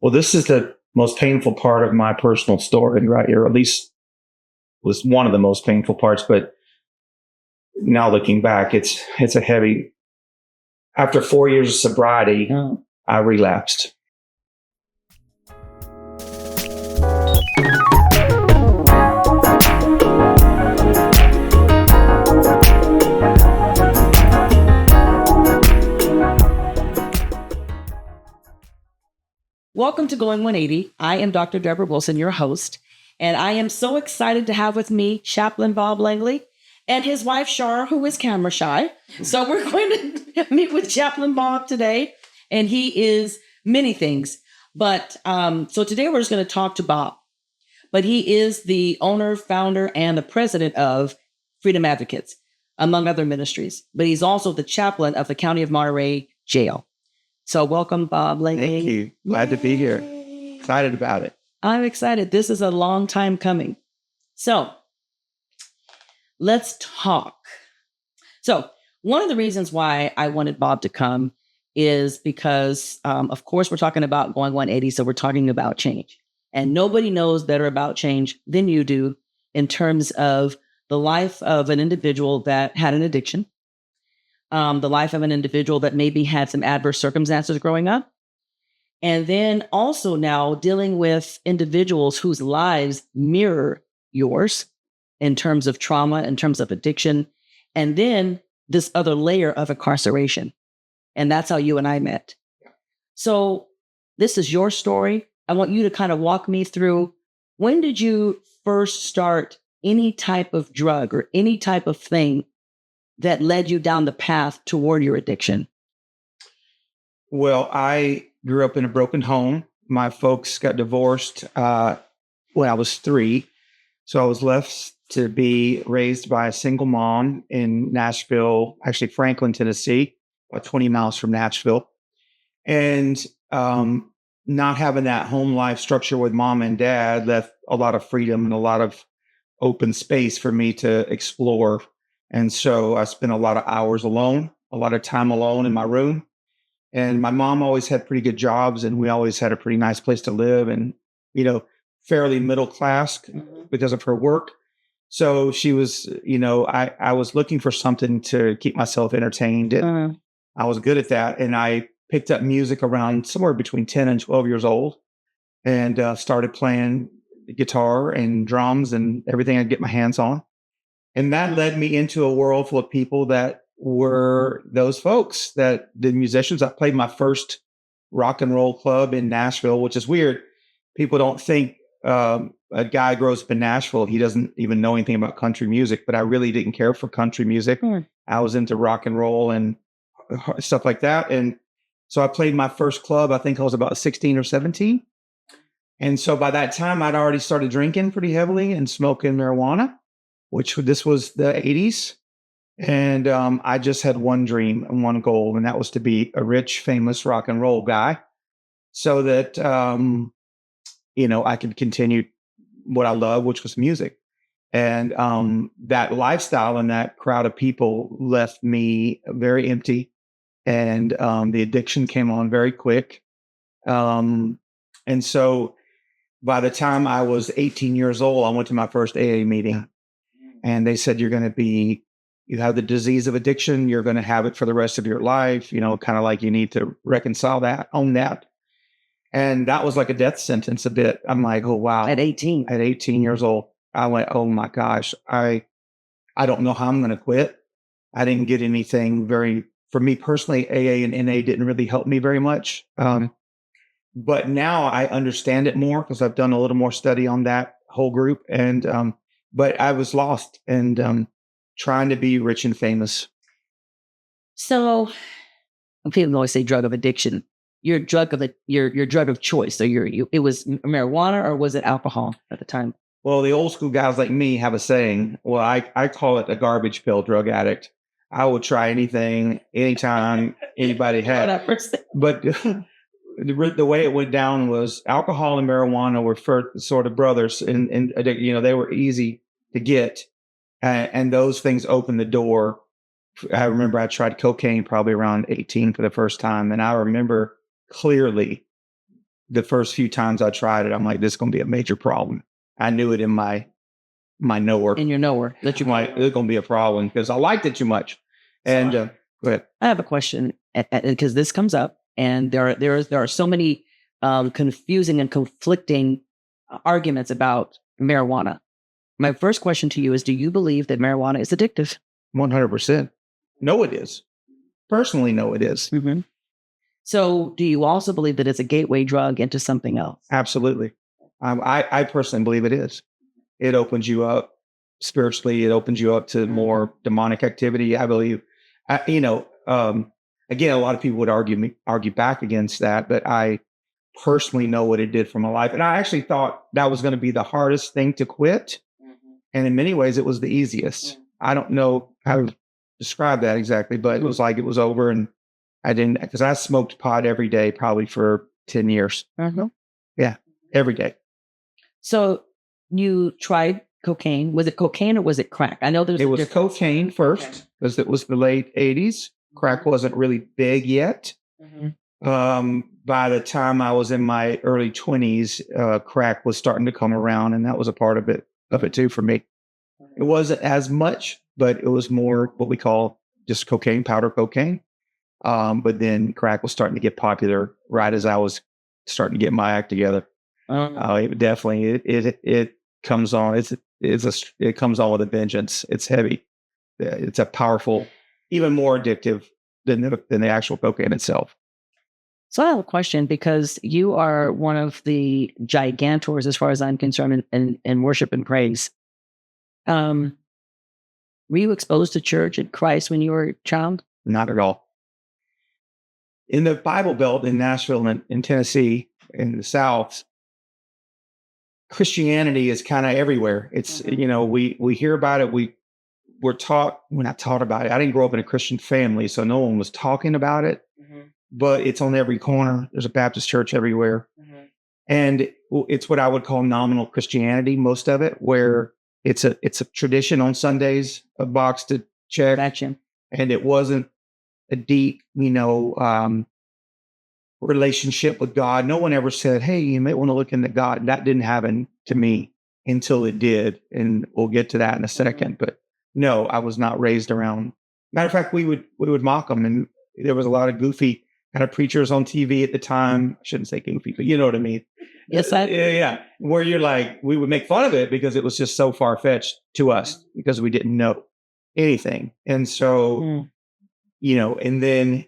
Well, this is the most painful part of my personal story right here, at least was one of the most painful parts. But now looking back, it's a heavy. After 4 years of sobriety, I relapsed. Welcome to Going 180. I am Dr. Deborah Wilson, your host, and I am so excited to have with me Chaplain Bob Langley and his wife, Shar, who is camera shy. So we're going to meet with Chaplain Bob today, and he is many things. But so today we're just going to talk to Bob. But he is the owner, founder, and the president of Freedom Advocates, among other ministries. But he's also the chaplain of the County of Monterey Jail. So welcome, Bob Langley. Thank you. Glad to be here. Excited about it. I'm excited. This is a long time coming. So let's talk. So one of the reasons why I wanted Bob to come is because, of course, we're talking about Going 180. So we're talking about change. And nobody knows better about change than you do in terms of the life of an individual that had an addiction. The life of an individual that maybe had some adverse circumstances growing up. And then also now dealing with individuals whose lives mirror yours in terms of trauma, in terms of addiction, and then this other layer of incarceration. And that's how you and I met. So this is your story. I want you to kind of walk me through, when did you first start any type of drug or any type of thing that led you down the path toward your addiction? Well, I grew up in a broken home. My folks got divorced when I was 3. So I was left to be raised by a single mom in Nashville, actually Franklin, Tennessee, about 20 miles from Nashville. And not having that home life structure with mom and dad left a lot of freedom and a lot of open space for me to explore. And so I spent a lot of hours alone, a lot of time alone in my room. And my mom always had pretty good jobs, and we always had a pretty nice place to live and, fairly middle class because of her work. So she was, I was looking for something to keep myself entertained. And I was good at that. And I picked up music around somewhere between 10 and 12 years old and started playing guitar and drums and everything I could get my hands on. And that led me into a world full of people that were those folks, that the musicians. I played my first rock and roll club in Nashville, which is weird. People don't think a guy grows up in Nashville, he doesn't even know anything about country music, but I really didn't care for country music. I was into rock and roll and stuff like that. And so I played my first club, I think I was about 16 or 17. And so by that time, I'd already started drinking pretty heavily and smoking marijuana, this was the 80s. And I just had one dream and one goal, and that was to be a rich, famous rock and roll guy so that, I could continue what I love, which was music. And that lifestyle and that crowd of people left me very empty. And the addiction came on very quick. And so by the time I was 18 years old, I went to my first AA meeting. And they said, you have the disease of addiction. You're going to have it for the rest of your life. Kind of like you need to reconcile that, own that. And that was like a death sentence a bit. I'm like, oh, wow. At 18 years old, I went, oh my gosh, I don't know how I'm going to quit. I didn't get anything for me personally, AA and NA didn't really help me very much. But now I understand it more because I've done a little more study on that whole group. And, but I was lost and trying to be rich and famous. So people always say drug of addiction. Your drug of choice. So it was marijuana, or was it alcohol at the time? Well, the old school guys like me have a saying. Well, I call it a garbage pail drug addict. I will try anything, anytime anybody had. But the way it went down was alcohol and marijuana were sort of brothers, and they were easy to get, and those things opened the door. I remember I tried cocaine probably around 18 for the first time, and I remember clearly the first few times I tried it, I'm like, this is going to be a major problem. I knew it in my knower. In your knower that you Like, it's going to be a problem because I liked it too much. And go ahead. I have a question because this comes up, and there are so many confusing and conflicting arguments about marijuana. My first question to you is: do you believe that marijuana is addictive? 100%. No, it is. Personally, no, it is. Mm-hmm. So, do you also believe that it's a gateway drug into something else? Absolutely. I personally believe it is. It opens you up spiritually. It opens you up to more demonic activity. I believe, again, a lot of people would argue back against that, but I personally know what it did for my life. And I actually thought that was going to be the hardest thing to quit. And in many ways, it was the easiest. I don't know how to describe that exactly, but it was like it was over, and I didn't, because I smoked pot every day, probably for 10 years. Yeah, every day. So you tried cocaine. Was it cocaine or was it crack? I know there's It was cocaine first because it was the late 80s. Crack wasn't really big yet. By the time I was in my early 20s, crack was starting to come around, and that was a part of it too for me. It wasn't as much, but it was more what we call just cocaine, powder cocaine. But then crack was starting to get popular right as I was starting to get my act together. It definitely it comes on. It comes on with a vengeance. It's heavy. It's a powerful, even more addictive than the actual cocaine itself. So I have a question, because you are one of the gigantors, as far as I'm concerned, in worship and praise. Were you exposed to church and Christ when you were a child? Not at all. In the Bible Belt in Nashville and in Tennessee, in the South, Christianity is kind of everywhere. It's, we hear about it. We're taught, we're not taught about it. I didn't grow up in a Christian family, so no one was talking about it, but it's on every corner. There's a Baptist church everywhere. And it's what I would call nominal Christianity, most of it, where it's a tradition on Sundays, a box to check. Gotcha. And it wasn't a deep, relationship with God. No one ever said, hey, you may want to look into God. That didn't happen to me until it did. And we'll get to that in a second. But no, I was not raised around. Matter of fact, we would mock them. And there was a lot of goofy kind of preachers on TV at the time. I shouldn't say goofy, but you know what I mean? Yes, yeah. Where you're like, we would make fun of it because it was just so far-fetched to us because we didn't know anything. And so, and then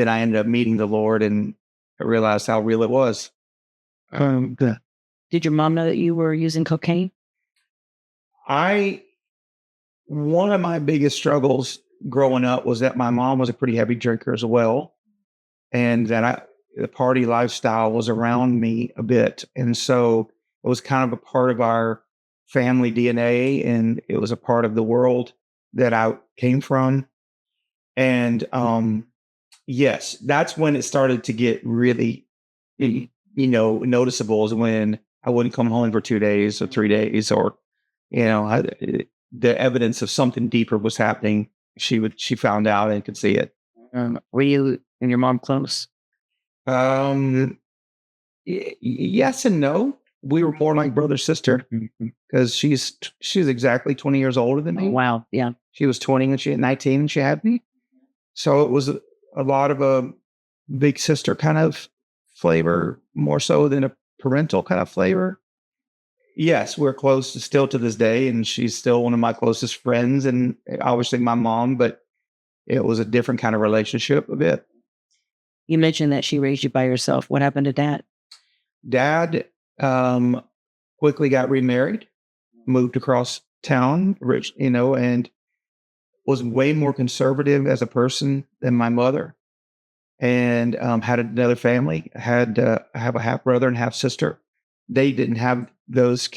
I ended up meeting the Lord, and I realized how real it was. Did your mom know that you were using cocaine? One of my biggest struggles growing up was that my mom was a pretty heavy drinker as well. And that the party lifestyle was around me a bit. And so it was kind of a part of our family DNA, and it was a part of the world that I came from. And, yes, that's when it started to get really, noticeable, is when I wouldn't come home for 2 days or 3 days, or, the evidence of something deeper was happening. She found out and could see it. Were you and your mom close? Yes and no. We were more like brother sister because she's exactly 20 years older than me. Oh, wow. Yeah. She was 20 when she had 19 and she had me. So it was a lot of a big sister kind of flavor, more so than a parental kind of flavor. Yes, we're close still to this day, and she's still one of my closest friends, and obviously my mom, but it was a different kind of relationship a bit. You mentioned that she raised you by herself. What happened to Dad? Dad quickly got remarried, moved across town, and was way more conservative as a person than my mother, and had another family. I have a half brother and half sister. They didn't have those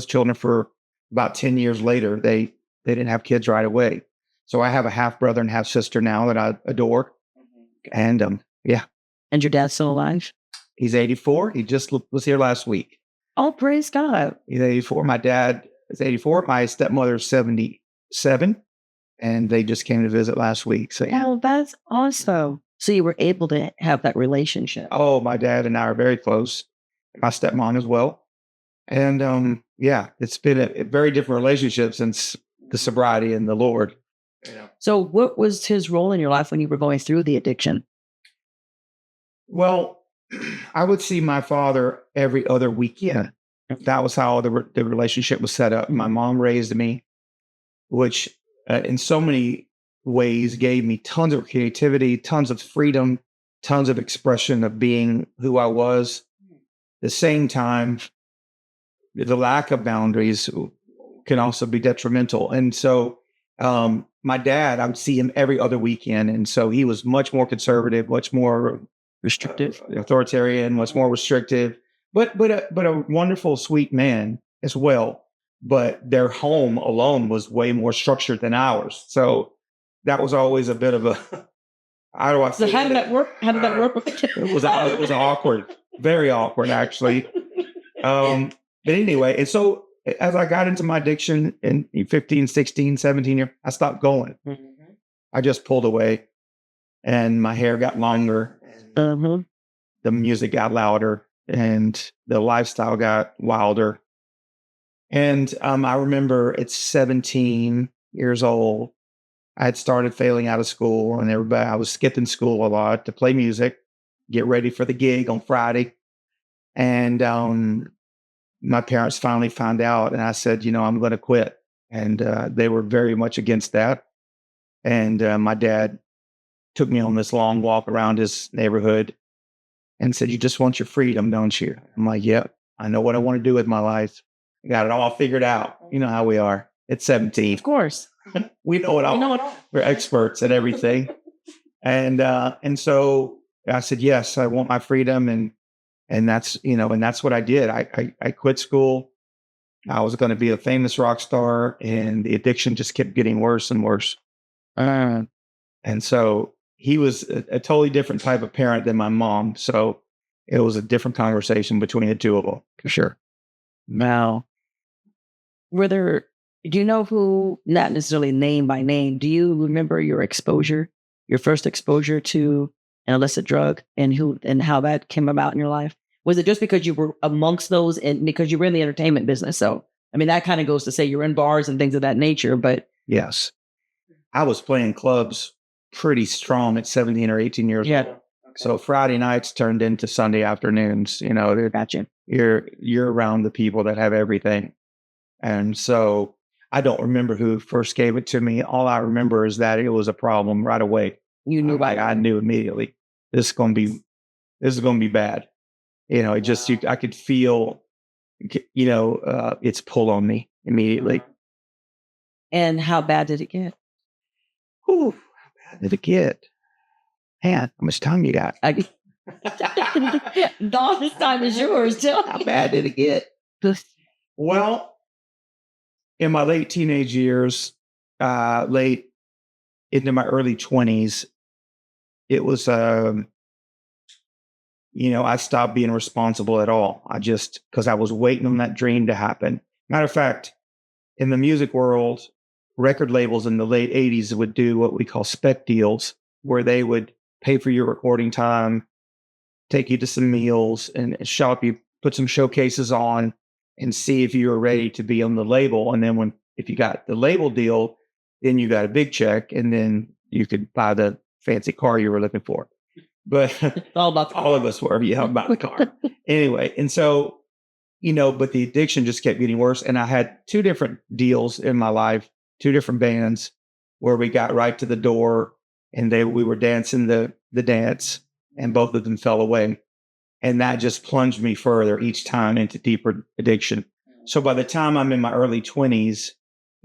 children for about 10 years later. They didn't have kids right away. So I have a half brother and half sister now that I adore. And yeah. And your dad's still alive? He's 84. He just was here last week. Oh, praise God. He's 84. My dad is 84. My stepmother's 77. And they just came to visit last week. So yeah. Oh, that's awesome. So you were able to have that relationship. Oh, my dad and I are very close. My stepmom as well. And yeah, it's been a very different relationship since the sobriety and the Lord. Yeah. So what was his role in your life when you were going through the addiction? Well, I would see my father every other weekend. That was how the relationship was set up. My mom raised me, which in so many ways gave me tons of creativity, tons of freedom, tons of expression of being who I was. At the same time, the lack of boundaries can also be detrimental. And so, my dad, I would see him every other weekend. And so he was much more conservative, much more Restrictive. authoritarian, much more restrictive, but a wonderful, sweet man as well. But their home alone was way more structured than ours. So that was always a bit of a, how do I So say how did that work? How did that work? it was awkward, very awkward actually. But anyway, and so as I got into my addiction in 15, 16, 17 years, I stopped going. Mhm. I just pulled away and my hair got longer. Uh-huh. The music got louder and the lifestyle got wilder. And I remember at 17 years old, I had started failing out of school and I was skipping school a lot to play music, get ready for the gig on Friday. And my parents finally found out and I said, I'm going to quit. And they were very much against that. And my dad took me on this long walk around his neighborhood and said, "You just want your freedom, don't you?" I'm like, "Yep, I know what I want to do with my life. I got it all figured out." You know how we are. It's 17. Of course. We know it all. You know what? We're experts at everything. And so I said, "Yes, I want my freedom." And that's what I did. I quit school. I was going to be a famous rock star, and the addiction just kept getting worse and worse. Uh, and so he was a totally different type of parent than my mom. So it was a different conversation between the two of them, for sure. Now, do you know who, not necessarily name by name, do you remember your first exposure to an illicit drug and how that came about in your life? Was it just because you were amongst those and because you were in the entertainment business? So, I mean, that kind of goes to say you're in bars and things of that nature, but Yes. I was playing clubs pretty strong at 17 or 18 years yeah. old. So Friday nights turned into Sunday afternoons. Gotcha. You're around the people that have everything. And so I don't remember who first gave it to me. All I remember is that it was a problem right away. You knew about I knew immediately this is going to be bad. I could feel, its pull on me immediately. And how bad did it get? Ooh, how bad did it get? Man, how much time you got? Dawn, this time is yours. How bad did it get? Well, in my late teenage years, late into my early 20s, it was, I stopped being responsible at all. Because I was waiting on that dream to happen. Matter of fact, in the music world, record labels in the late 80s would do what we call spec deals, where they would pay for your recording time, take you to some meals and shop you, put some showcases on and see if you were ready to be on the label. And then if you got the label deal, then you got a big check and then you could buy the fancy car you were looking for. But It's all about all of us were, about the car. Anyway. And so, but the addiction just kept getting worse. And I had two different deals in my life, two different bands where we got right to the door and we were dancing the dance and both of them fell away. And that just plunged me further each time into deeper addiction. So by the time I'm in my early 20s,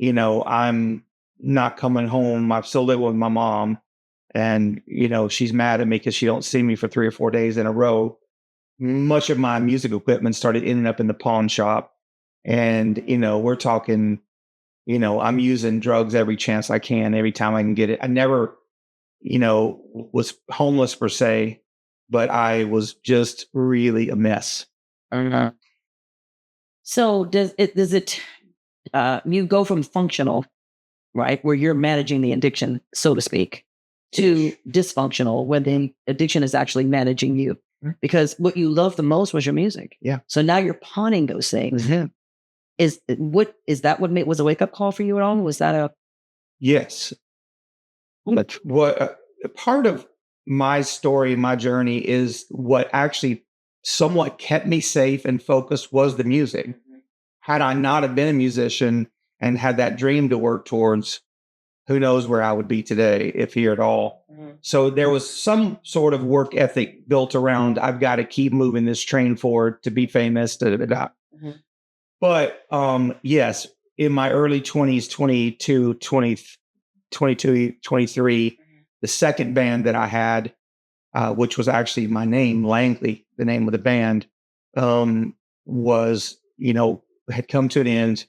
I'm not coming home. I'm still living with my mom. And, she's mad at me because she don't see me for 3 or 4 days in a row. Much of my music equipment started ending up in the pawn shop. And, we're talking, I'm using drugs every chance I can, every time I can get it. I never, was homeless per se, but I was just really a mess. So does it you go from functional, right, where you're managing the addiction, so to speak, to dysfunctional when the addiction is actually managing you. Because what you loved the most was your music. Yeah. So now you're pawning those things. Is that what was a wake up call for you at all? Was that a Yes. But what part of my story, my journey is what actually somewhat kept me safe and focused was the music. Had I not have been a musician and had that dream to work towards, who knows where I would be today, if here at all. So there was some sort of work ethic built around, I've got to keep moving this train forward to be famous. But yes, in my early 20s, 22, 20, 22, 23, the second band that I had, which was actually my name, Langley, the name of the band, was, had come to an end.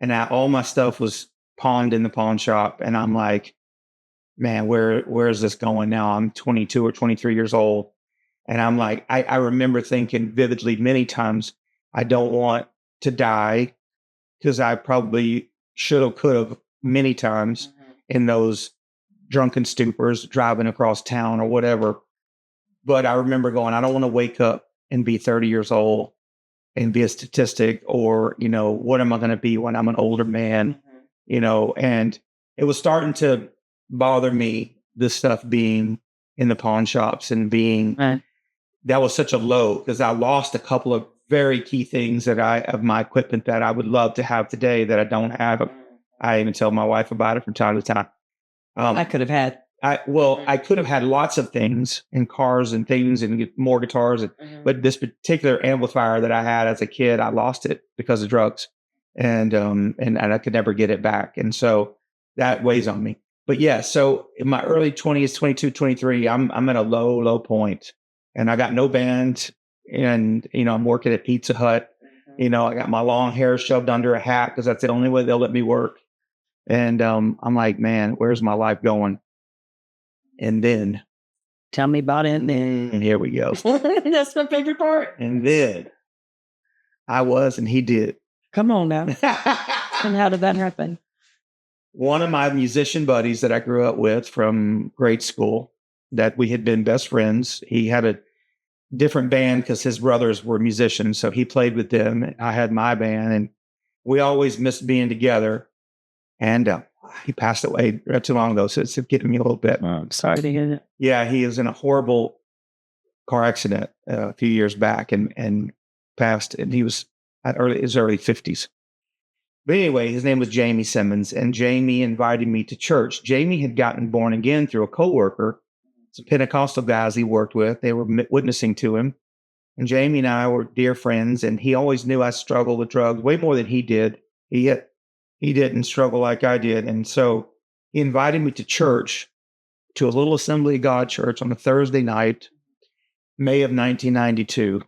And all my stuff was pawned in the pawn shop. And I'm like, man, where is this going now? I'm 22 or 23 years old. And I'm like, I remember thinking vividly many times, I don't want to die, because I probably should have, could have many times in those drunken stupors driving across town or whatever. But I remember going, I don't want to wake up and be 30 years old and be a statistic, or, what am I going to be when I'm an older man, and it was starting to bother me, this stuff being in the pawn shops and being, that was such a low, because I lost a couple of very key things of my equipment that I would love to have today that I don't have. I even tell my wife about it from time to time. I could have had. I could have had lots of things and cars and things and more guitars, but this particular amplifier that I had as a kid, I lost it because of drugs, and I could never get it back. And so that weighs on me. But yeah, so in my early 20s, 22, 23, I'm at a low point, and I got no band, and, I'm working at Pizza Hut. I got my long hair shoved under a hat because that's the only way they'll let me work. And I'm like, man, where's my life going? And then, tell me about it. And here we go. That's my favorite part. And then I was, and he did. Come on now. And how did that happen? One of my musician buddies that I grew up with from grade school, that we had been best friends, he had a different band because his brothers were musicians. So he played with them. And I had my band, and we always missed being together. And he passed away not too long ago, so it's getting me a little bit. I'm sorry to hear that. Yeah, he was in a horrible car accident a few years back and passed, and he was at his early 50s. But anyway, his name was Jamie Simmons, and Jamie invited me to church. Jamie had gotten born again through a coworker, some Pentecostal guys he worked with. They were witnessing to him, and Jamie and I were dear friends, and he always knew I struggled with drugs way more than he did. He didn't struggle like I did. And so he invited me to church, to a little Assembly of God church on a Thursday night, May of 1992.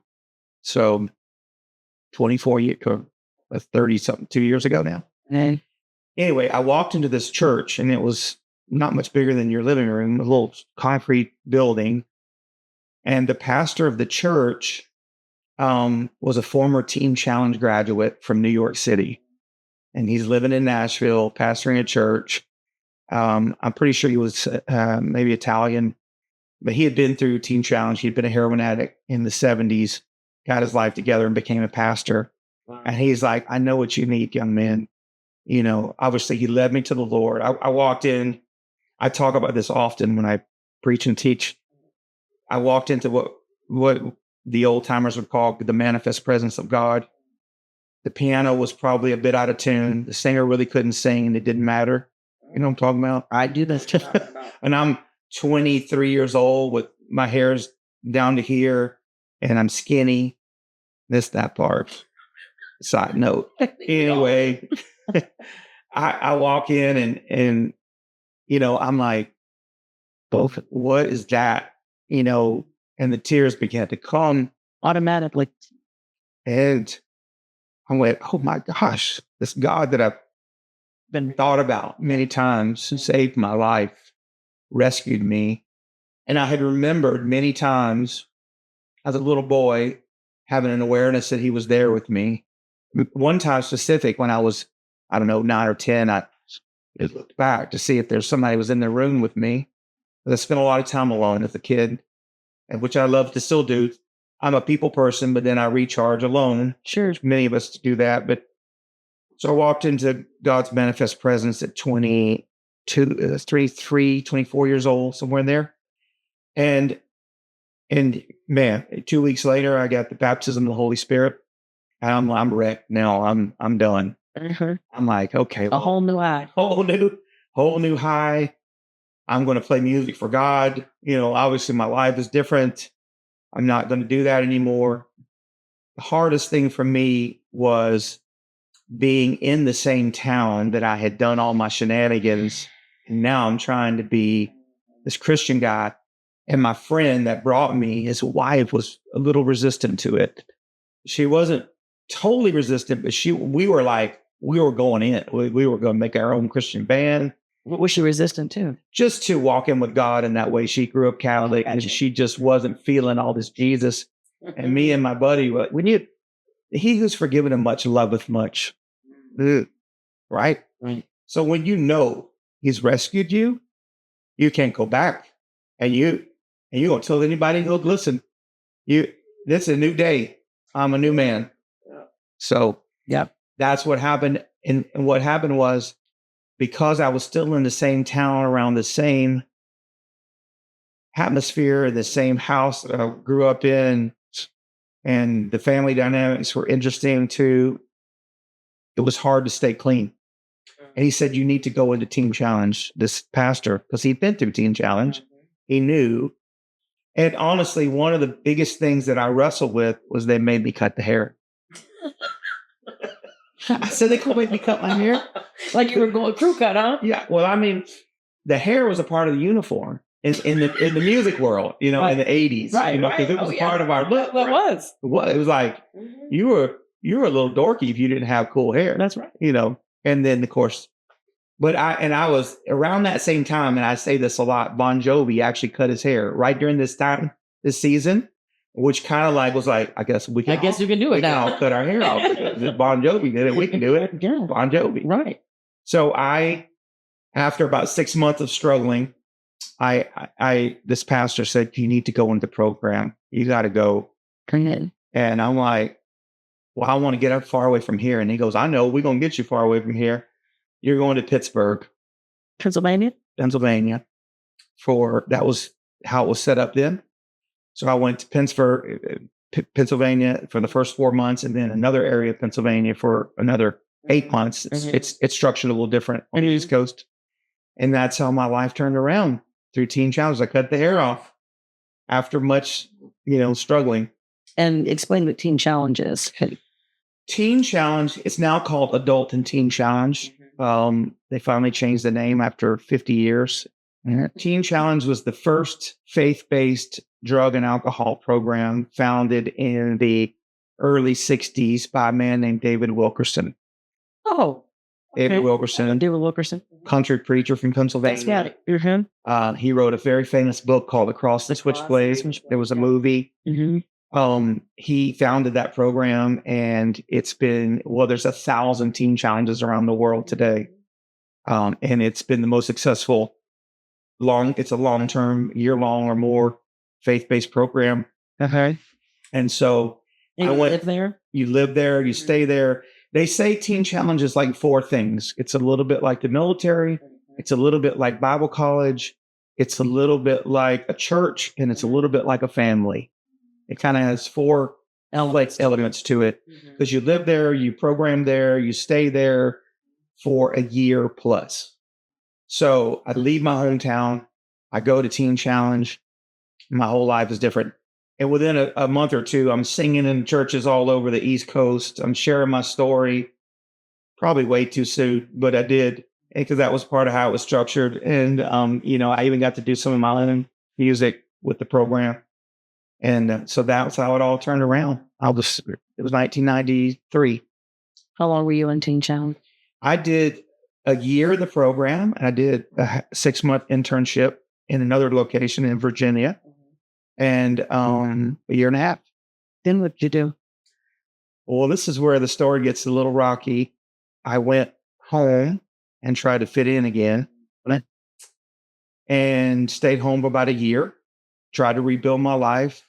So 24 years, or 30 something, 2 years ago now. Anyway, I walked into this church, and it was not much bigger than your living room, a little concrete building. And the pastor of the church was a former Teen Challenge graduate from New York City. And he's living in Nashville, pastoring a church. I'm pretty sure he was maybe Italian, but he had been through Teen Challenge. He'd been a heroin addict in the 70s, got his life together, and became a pastor. Wow. And he's like, I know what you need, young man. Obviously he led me to the Lord. I walked in. I talk about this often when I preach and teach. I walked into what the old timers would call the manifest presence of God. The piano was probably a bit out of tune. The singer really couldn't sing, and it didn't matter. You know what I'm talking about? I do this. And I'm 23 years old with my hair's down to here, and I'm skinny. That part. Side note. Anyway, I walk in and I'm like, what is that? And the tears began to come automatically. And I went, oh my gosh, this God that I've been thought about many times, who saved my life, rescued me. And I had remembered many times as a little boy having an awareness that he was there with me. One time specific, when I was, 9 or 10, I looked back to see if there's somebody who was in the room with me. I spent a lot of time alone as a kid, and which I love to still do. I'm a people person, but then I recharge alone. Sure. Many of us do that. But so I walked into God's manifest presence at 22, 23, 24 years old, somewhere in there. And man, 2 weeks later, I got the baptism of the Holy Spirit. And I'm wrecked now. I'm done. Mhm. I'm like, okay, A whole new eye. whole new high. I'm going to play music for God. Obviously my life is different. I'm not going to do that anymore. The hardest thing for me was being in the same town that I had done all my shenanigans. And now I'm trying to be this Christian guy. And my friend that brought me, his wife was a little resistant to it. She wasn't totally resistant, but we were going in. We were going to make our own Christian band. What was she resistant to? Just to walk in with God in that way. She grew up Catholic and she just wasn't feeling all this Jesus. And me and my buddy, he who's forgiven him much loveth much. Right? Right. So when he's rescued you, you can't go back. And you don't tell anybody, look, listen, this is a new day. I'm a new man. So yeah, that's what happened. And what happened was, because I was still in the same town, around the same atmosphere, the same house that I grew up in, and the family dynamics were interesting too, it was hard to stay clean. And he said, you need to go into Teen Challenge, this pastor, because he'd been through Teen Challenge. He knew. And honestly, one of the biggest things that I wrestled with was they made me cut the hair. I said, they could make me cut my hair? Like you were going crew cut, huh? Yeah. Well, I mean, the hair was a part of the uniform in the music world, right. In the 80s. Right. Because it was part of our look. Well, it was. It was like, you were a little dorky if you didn't have cool hair. That's right. And then of course, but I was around that same time, and I say this a lot, Bon Jovi actually cut his hair right during this season, which kind of was like, I guess we can do it now. All cut our hair off. If Bon Jovi did it, we can do it. Yeah. Bon Jovi. Right. So after about 6 months of struggling, this pastor said, you need to go into the program. You got to go. And I'm like, well, I want to get up far away from here. And he goes, I know, we're going to get you far away from here. You're going to Pittsburgh, Pennsylvania. That was how it was set up then. So I went to Pittsburgh, Pennsylvania for the first 4 months, and then another area of Pennsylvania for another 8 months. It's structured a little different on the East Coast. And that's how my life turned around through Teen Challenge. I cut the hair off after much, struggling. And explain what Teen Challenge is. Teen Challenge, it's now called Adult and Teen Challenge. They finally changed the name after 50 years. Teen Challenge was the first faith-based drug and alcohol program founded in the early 60s by a man named David Wilkerson. Oh. Okay. David Wilkerson. Country preacher from Pennsylvania. He wrote a very famous book called Across the Switchblade. There was a movie. Mm-hmm. He founded that program, and it's been, there's 1,000 teen challenges around the world today. And it's been the most successful it's a long-term, year-long or more faith-based program. Okay. And so you live there? You live there, you stay there. They say Teen Challenge is like 4 things. It's a little bit like the military. It's a little bit like Bible college. It's a little bit like a church, and it's a little bit like a family. It kind of has 4 elements to it, because you live there, you program there, you stay there for a year plus. So I leave my hometown, I go to Teen Challenge. My whole life is different. And within a month or two, I'm singing in churches all over the East Coast. I'm sharing my story, probably way too soon, but I did, because that was part of how it was structured. And, I even got to do some of my own music with the program. And so that's how it all turned around. It was 1993. How long were you in Teen Challenge? I did a year in the program, and I did a 6-month internship in another location in Virginia, and a year and a half. Then what did you do? Well, this is where the story gets a little rocky. I went home and tried to fit in again. and stayed home for about a year, tried to rebuild my life,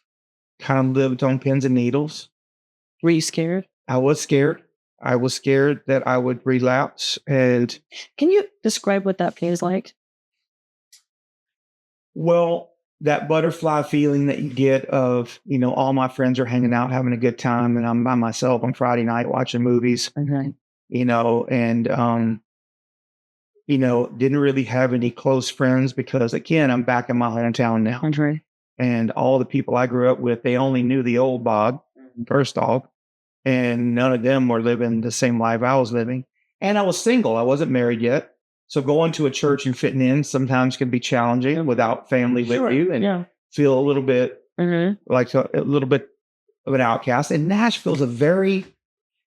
kind of lived on pins and needles. Were you scared? I was scared. I was scared that I would relapse. And Can you describe what that feels like? well, that butterfly feeling that you get of, all my friends are hanging out, having a good time, and I'm by myself on Friday night watching movies, Okay. and didn't really have any close friends because, again, I'm back in my hometown now. Okay. And all the people I grew up with, they only knew the old Bob, first off, and none of them were living the same life I was living. And I was single. I wasn't married yet. So going to a church and fitting in sometimes can be challenging without family with you, and feel a little bit like a little bit of an outcast. And Nashville's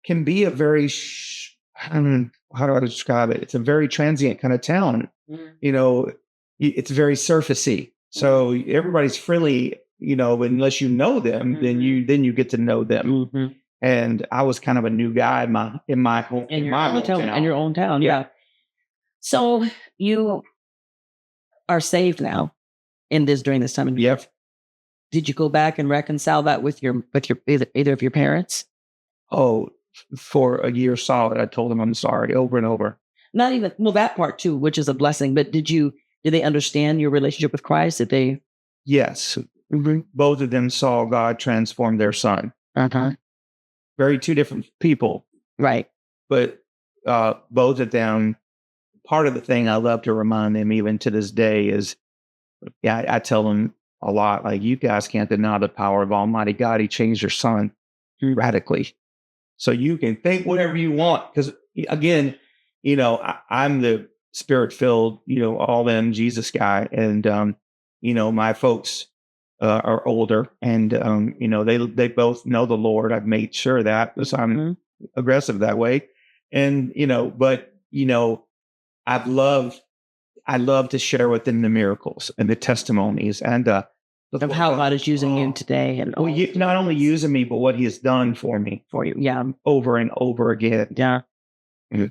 can be a very, I don't know, how do I describe it? It's a very transient kind of town. It's very surfacey. So everybody's friendly, unless you know them, then you get to know them. And I was kind of a new guy in my hometown. In your own town, yeah. So you are saved now during this time. Yep. Did you go back and reconcile that with your either of your parents? Oh, for a year solid, I told them I'm sorry over and over. Not even that part too, which is a blessing. But did they understand your relationship with Christ? Did they? Yes. Both of them saw God transform their son. Very two different people. Right. But both of them, part of the thing I love to remind them even to this day is, I tell them a lot, like, you guys can't deny the power of Almighty God. He changed your son radically. So you can think whatever you want. Because again, I'm the spirit-filled, all in Jesus guy. And, my folks are older, and, they both know the Lord. I've made sure that, because I'm aggressive that way. And, I love to share with them the miracles and the testimonies and of how God is using you today, and not only using me, but what He has done for you, over and over again. Yeah. Mm-hmm.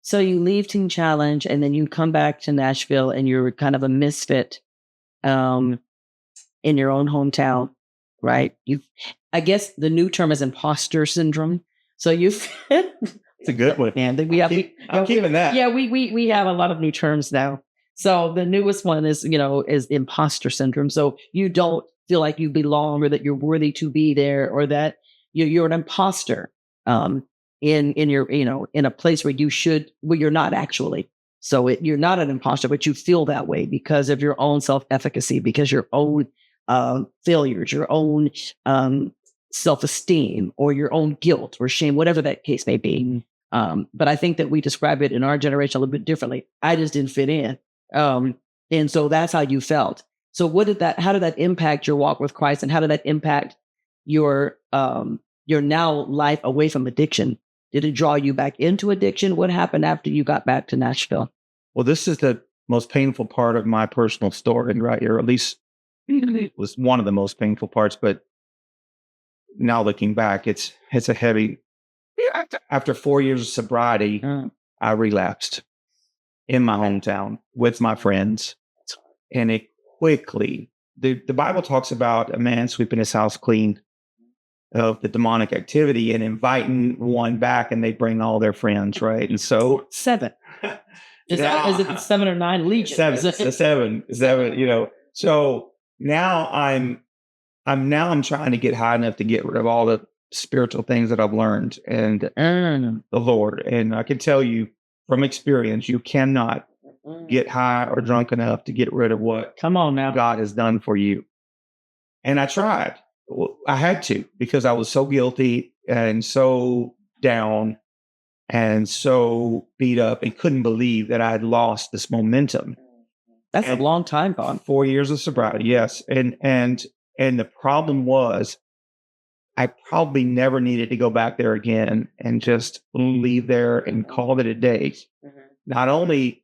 So you leave Teen Challenge, and then you come back to Nashville, and you're kind of a misfit, in your own hometown, right? I guess the new term is imposter syndrome. So it's a good one. And I'm keeping that. Yeah, we have a lot of new terms now. So the newest one is imposter syndrome. So you don't feel like you belong, or that you're worthy to be there, or that you're an imposter in your in a place where you're not actually. So you're not an imposter, but you feel that way because of your own self-efficacy, because your own failures, your own self-esteem, or your own guilt or shame, whatever that case may be. But I think that we describe it in our generation a little bit differently. I just didn't fit in. And so that's how you felt. So how did that impact your walk with Christ, and how did that impact your now life away from addiction? Did it draw you back into addiction? What happened after you got back to Nashville? Well, this is the most painful part of my personal story right here. At least it was one of the most painful parts, but now looking back, it's a heavy. After 4 years of sobriety, I relapsed in my hometown with my friends, and it quickly. The Bible talks about a man sweeping his house clean of the demonic activity and inviting one back, and they bring all their friends, right? And so 7. Is it 7 or 9 legions? Seven. So now I'm trying to get high enough to get rid of all the spiritual things that I've learned and the Lord. And I can tell you from experience, you cannot get high or drunk enough to get rid of what God has done for you. And I tried. I had to, because I was so guilty and so down and so beat up, and couldn't believe that I had lost this momentum. That's a long time gone. 4 years of sobriety, yes. And the problem was, I probably never needed to go back there again and just leave there and call it a day. Not only,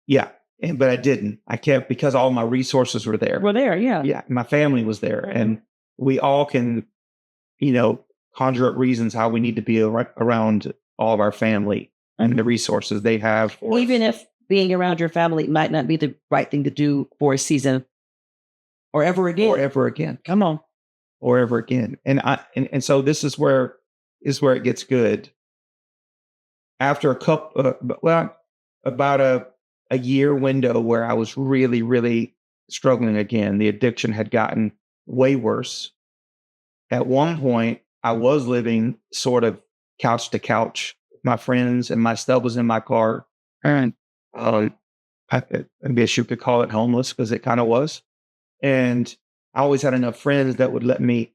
but I didn't. I kept, because all my resources were there. Yeah, my family was there, and we all can, conjure up reasons how we need to be around all of our family and the resources they have. Even if being around your family might not be the right thing to do for a season or ever again. Or ever again. Come on. Or ever again. And so this is where it gets good. After about a year window where I was really, really struggling again, the addiction had gotten way worse. At one point, I was living sort of couch to couch. My friends and my stuff was in my car. And I guess you could call it homeless because it kind of was. And I always had enough friends that would let me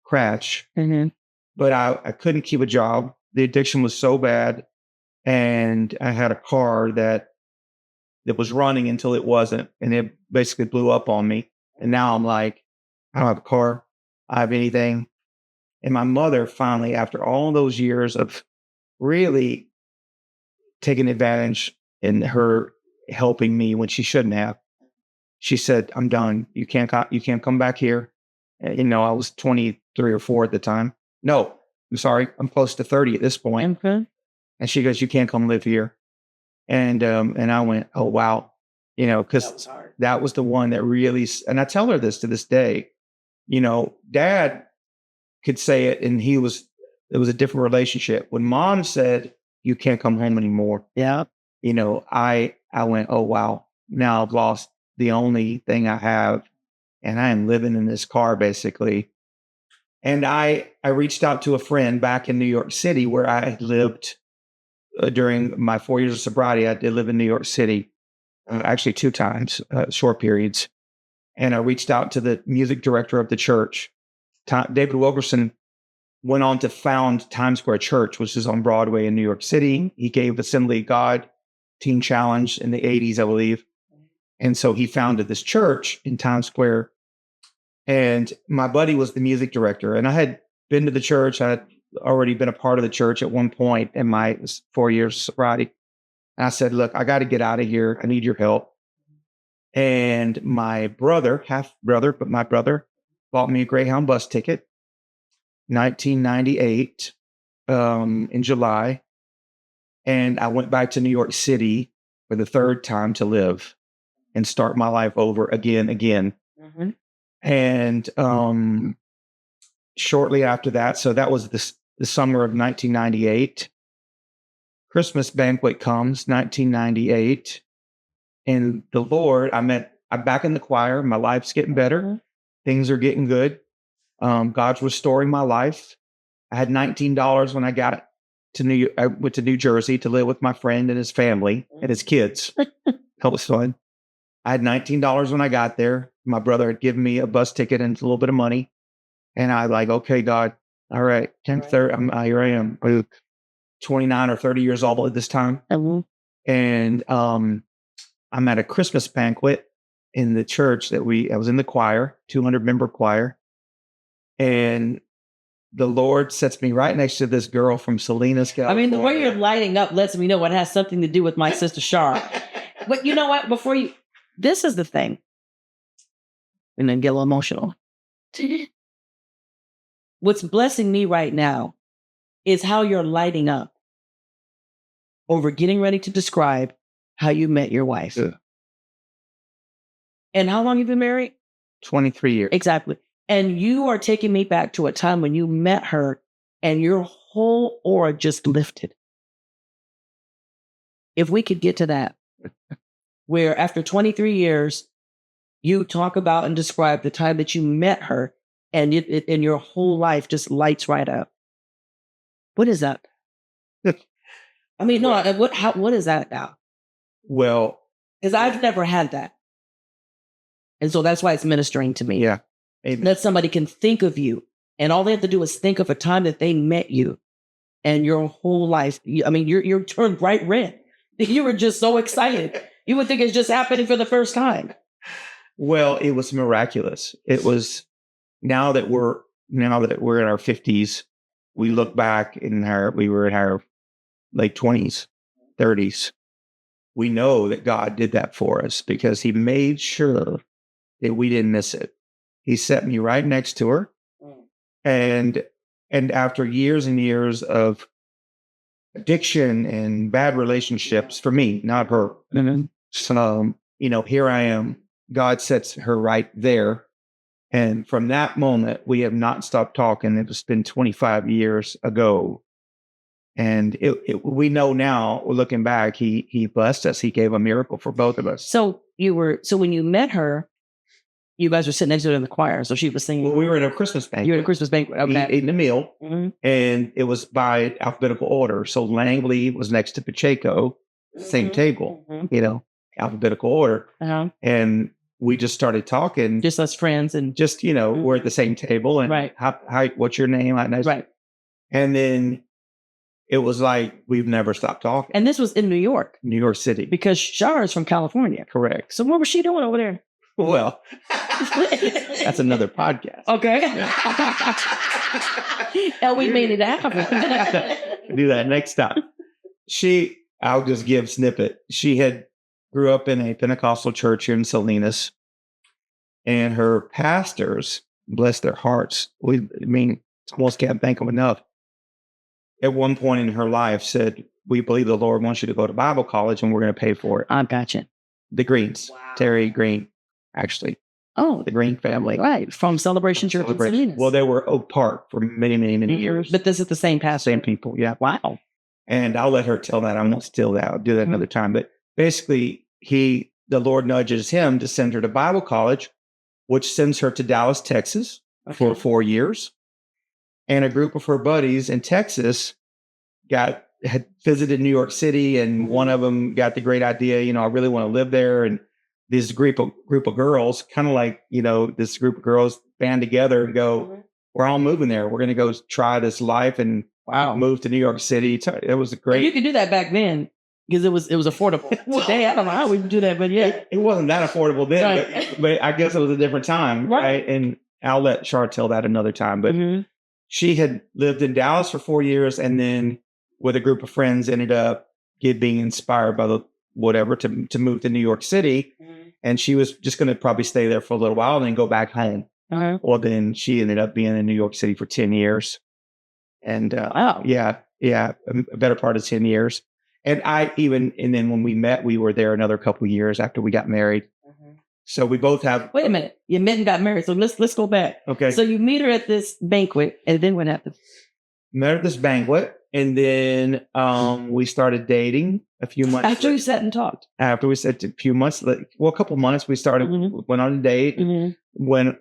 crash. Mm-hmm. But I couldn't keep a job. The addiction was so bad. And I had a car that was running until it wasn't. And it basically blew up on me. And now I'm like, I don't have a car. I have anything. And my mother finally, after all those years of really taking advantage and her helping me when she shouldn't have, she said, I'm done. You can't come back here. I was 23 or 4 at the time. No, I'm sorry. I'm close to 30 at this point. Okay. And she goes, you can't come live here. And I went, oh, wow. Because that was the one that really, and I tell her this to this day, Dad could say it and it was a different relationship. When Mom said, you can't come home anymore. Yeah. I went, oh, wow. Now I've lost the only thing I have. And I am living in this car basically. And I reached out to a friend back in New York City where I had lived during my 4 years of sobriety. I did live in New York City, actually 2 times, short periods. And I reached out to the music director of the church. David Wilkerson went on to found Times Square Church, which is on Broadway in New York City. He gave Assembly of God Teen Challenge in the 80s, I believe. And so he founded this church in Times Square. And my buddy was the music director. And I had been to the church. I had already been a part of the church at one point in my 4 years of sobriety. And I said, look, I got to get out of here. I need your help. And my brother, half brother, but my brother bought me a Greyhound bus ticket, 1998, in July. And I went back to New York City for the 3rd time to live and start my life over again. Mm-hmm. And shortly after that, so that was the summer of 1998. Christmas banquet comes, 1998. And the Lord, I'm back in the choir. My life's getting better. Mm-hmm. Things are getting good. God's restoring my life. I had $19 when I got to I went to New Jersey to live with my friend and his family and his kids. That was fun. I had $19 when I got there. My brother had given me a bus ticket and a little bit of money. And I like, okay, God, all right, 10:30. Here I am, 29 or 30 years old at this time. Mm-hmm. And I'm at a Christmas banquet in the church that I was in the choir, 200-member choir. And the Lord sets me right next to this girl from Salinas, California. I mean, the way you're lighting up lets me know it has something to do with my sister Shar. But you know what? This is the thing. And then get a little emotional. What's blessing me right now is how you're lighting up over getting ready to describe how you met your wife. Yeah. And how long you've been married? 23 years. Exactly. And you are taking me back to a time when you met her and your whole aura just lifted. If we could get to that, where after 23 years, you talk about and describe the time that you met her and in your whole life just lights right up. What is that? I mean, no, what is that now? Well, because I've never had that. And so that's why it's ministering to me. Yeah. Amen. That somebody can think of you and all they have to do is think of a time that they met you and your whole life. You're turned bright red. You were just so excited. You would think it's just happening for the first time. Well, it was miraculous. It was now that we're in our 50s, we look back we were in our late 20s, 30s. We know that God did that for us because he made sure that we didn't miss it. He set me right next to her. And after years and years of addiction and bad relationships for me, not her. So, here I am. God sets her right there. And from that moment, we have not stopped talking. It was been 25 years ago. And we know now, looking back, he blessed us. He gave a miracle for both of us. So when you met her, you guys were sitting next to her in the choir. So she was singing. Well, we were in a Christmas banquet. You were in a Christmas banquet. Okay. Eating a meal. And it was by alphabetical order. So Langley was next to Pacheco, same table, alphabetical order. And we just started talking. Just us friends. And just, we're at the same table. And right. Hi, what's your name? Right. And then it was like, we've never stopped talking. And this was in New York. New York City. Because Shar is from California. Correct. So what was she doing over there? Well, that's another podcast. Okay. And we made it happen. Do that next time. I'll just give snippet. She grew up in a Pentecostal church here in Salinas. And her pastors, bless their hearts, almost can't thank them enough. At one point in her life said, we believe the Lord wants you to go to Bible college and we're going to pay for it. I gotcha. The Greens, wow. Terry Green, actually. Oh, the Green family. Right. From Celebration Church in Salinas. Well, they were Oak Park for many, many, many years. But this is the same pastor. Same people, yeah. Wow. And I'll let her tell that. I won't steal that. I'll do that another time. But basically, the Lord nudges him to send her to Bible college, which sends her to Dallas, Texas for 4 years. And a group of her buddies in Texas had visited New York City, and one of them got the great idea, I really want to live there. And this group of girls, kind of like, this group of girls band together and go, we're all moving there. We're going to go try this life and move to New York City. It was a great. Well, you could do that back then because it was affordable. Today, I don't know how we do that, but yeah. It wasn't that affordable then, right. but I guess it was a different time. Right. And I'll let Char tell that another time. But she had lived in Dallas for 4 years, and then with a group of friends ended up being inspired by to move to New York City. And she was just going to probably stay there for a little while and then go back home. Well, then she ended up being in New York City for 10 years. And a better part of 10 years. And then when we met, we were there another couple of years after we got married. So we both have. Wait a minute. You met and got married. So let's go back. Okay. So you meet her at this banquet, and then what happened? Met at this banquet, and then we started dating a few months. After we sat and talked. After we sat a few months, a couple of months, we started, went on a date, went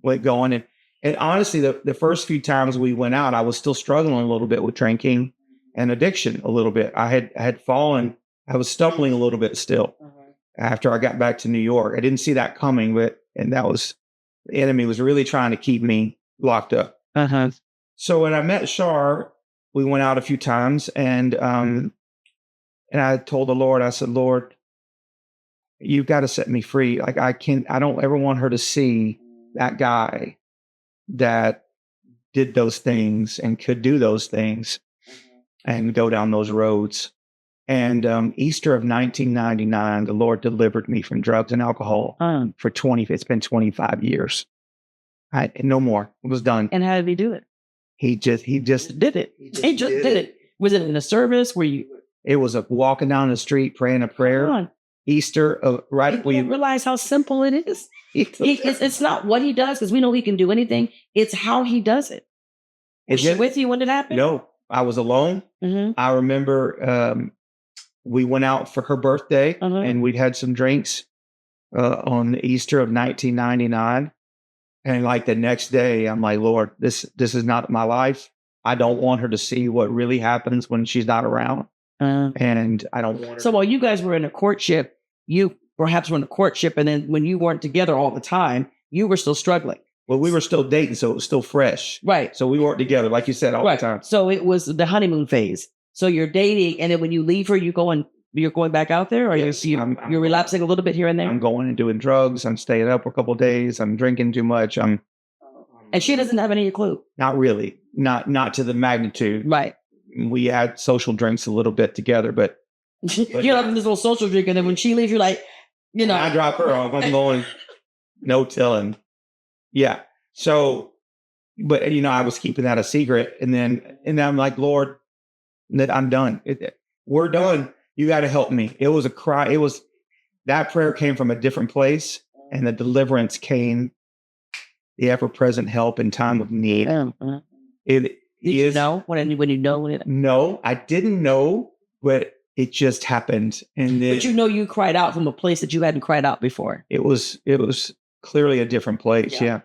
going. And honestly, the first few times we went out, I was still struggling a little bit with drinking and addiction a little bit. I had fallen. I was stumbling a little bit still after I got back to New York. I didn't see that coming, and the enemy was really trying to keep me locked up. So when I met Char, we went out a few times, and I told the Lord, I said, Lord, you've got to set me free. Like I don't ever want her to see that guy that did those things and could do those things and go down those roads. And Easter of 1999, the Lord delivered me from drugs and alcohol it's been 25 years. No more. It was done. And how did he do it? He just did it. He just did it. Was it in a service? It was a walking down the street praying a prayer. Easter, right? You realize how simple it is. It's not what he does, because we know he can do anything. It's how he does it. Was she with you when it happened? No, I was alone. I remember we went out for her birthday, and we'd had some drinks on Easter of 1999. And like the next day, I'm like, Lord, this is not my life. I don't want her to see what really happens when she's not around. And I don't want her. So while you guys were in a courtship, you perhaps were in a courtship, and then when you weren't together all the time, you were still struggling. Well, we were still dating, so it was still fresh. Right. So we weren't together, like you said, all the time. So it was the honeymoon phase. So you're dating, and then when you leave her, you're going back out there, or yes, you're relapsing a little bit here and there? I'm going and doing drugs. I'm staying up for a couple of days. I'm drinking too much. And she doesn't have any clue. Not really. Not to the magnitude. Right. We had social drinks a little bit together, but you're having this little social drink, and then when she leaves, you're like, I drop her off. I'm going, no telling. Yeah. So, but I was keeping that a secret, and then I'm like, Lord, that I'm done. We're done. You got to help me. It was a cry. That prayer came from a different place, and the deliverance came, the ever-present help in time of need. It Did you know when you know it? No, I didn't know, but it just happened. And But you cried out from a place that you hadn't cried out before. It was clearly a different place. Yeah.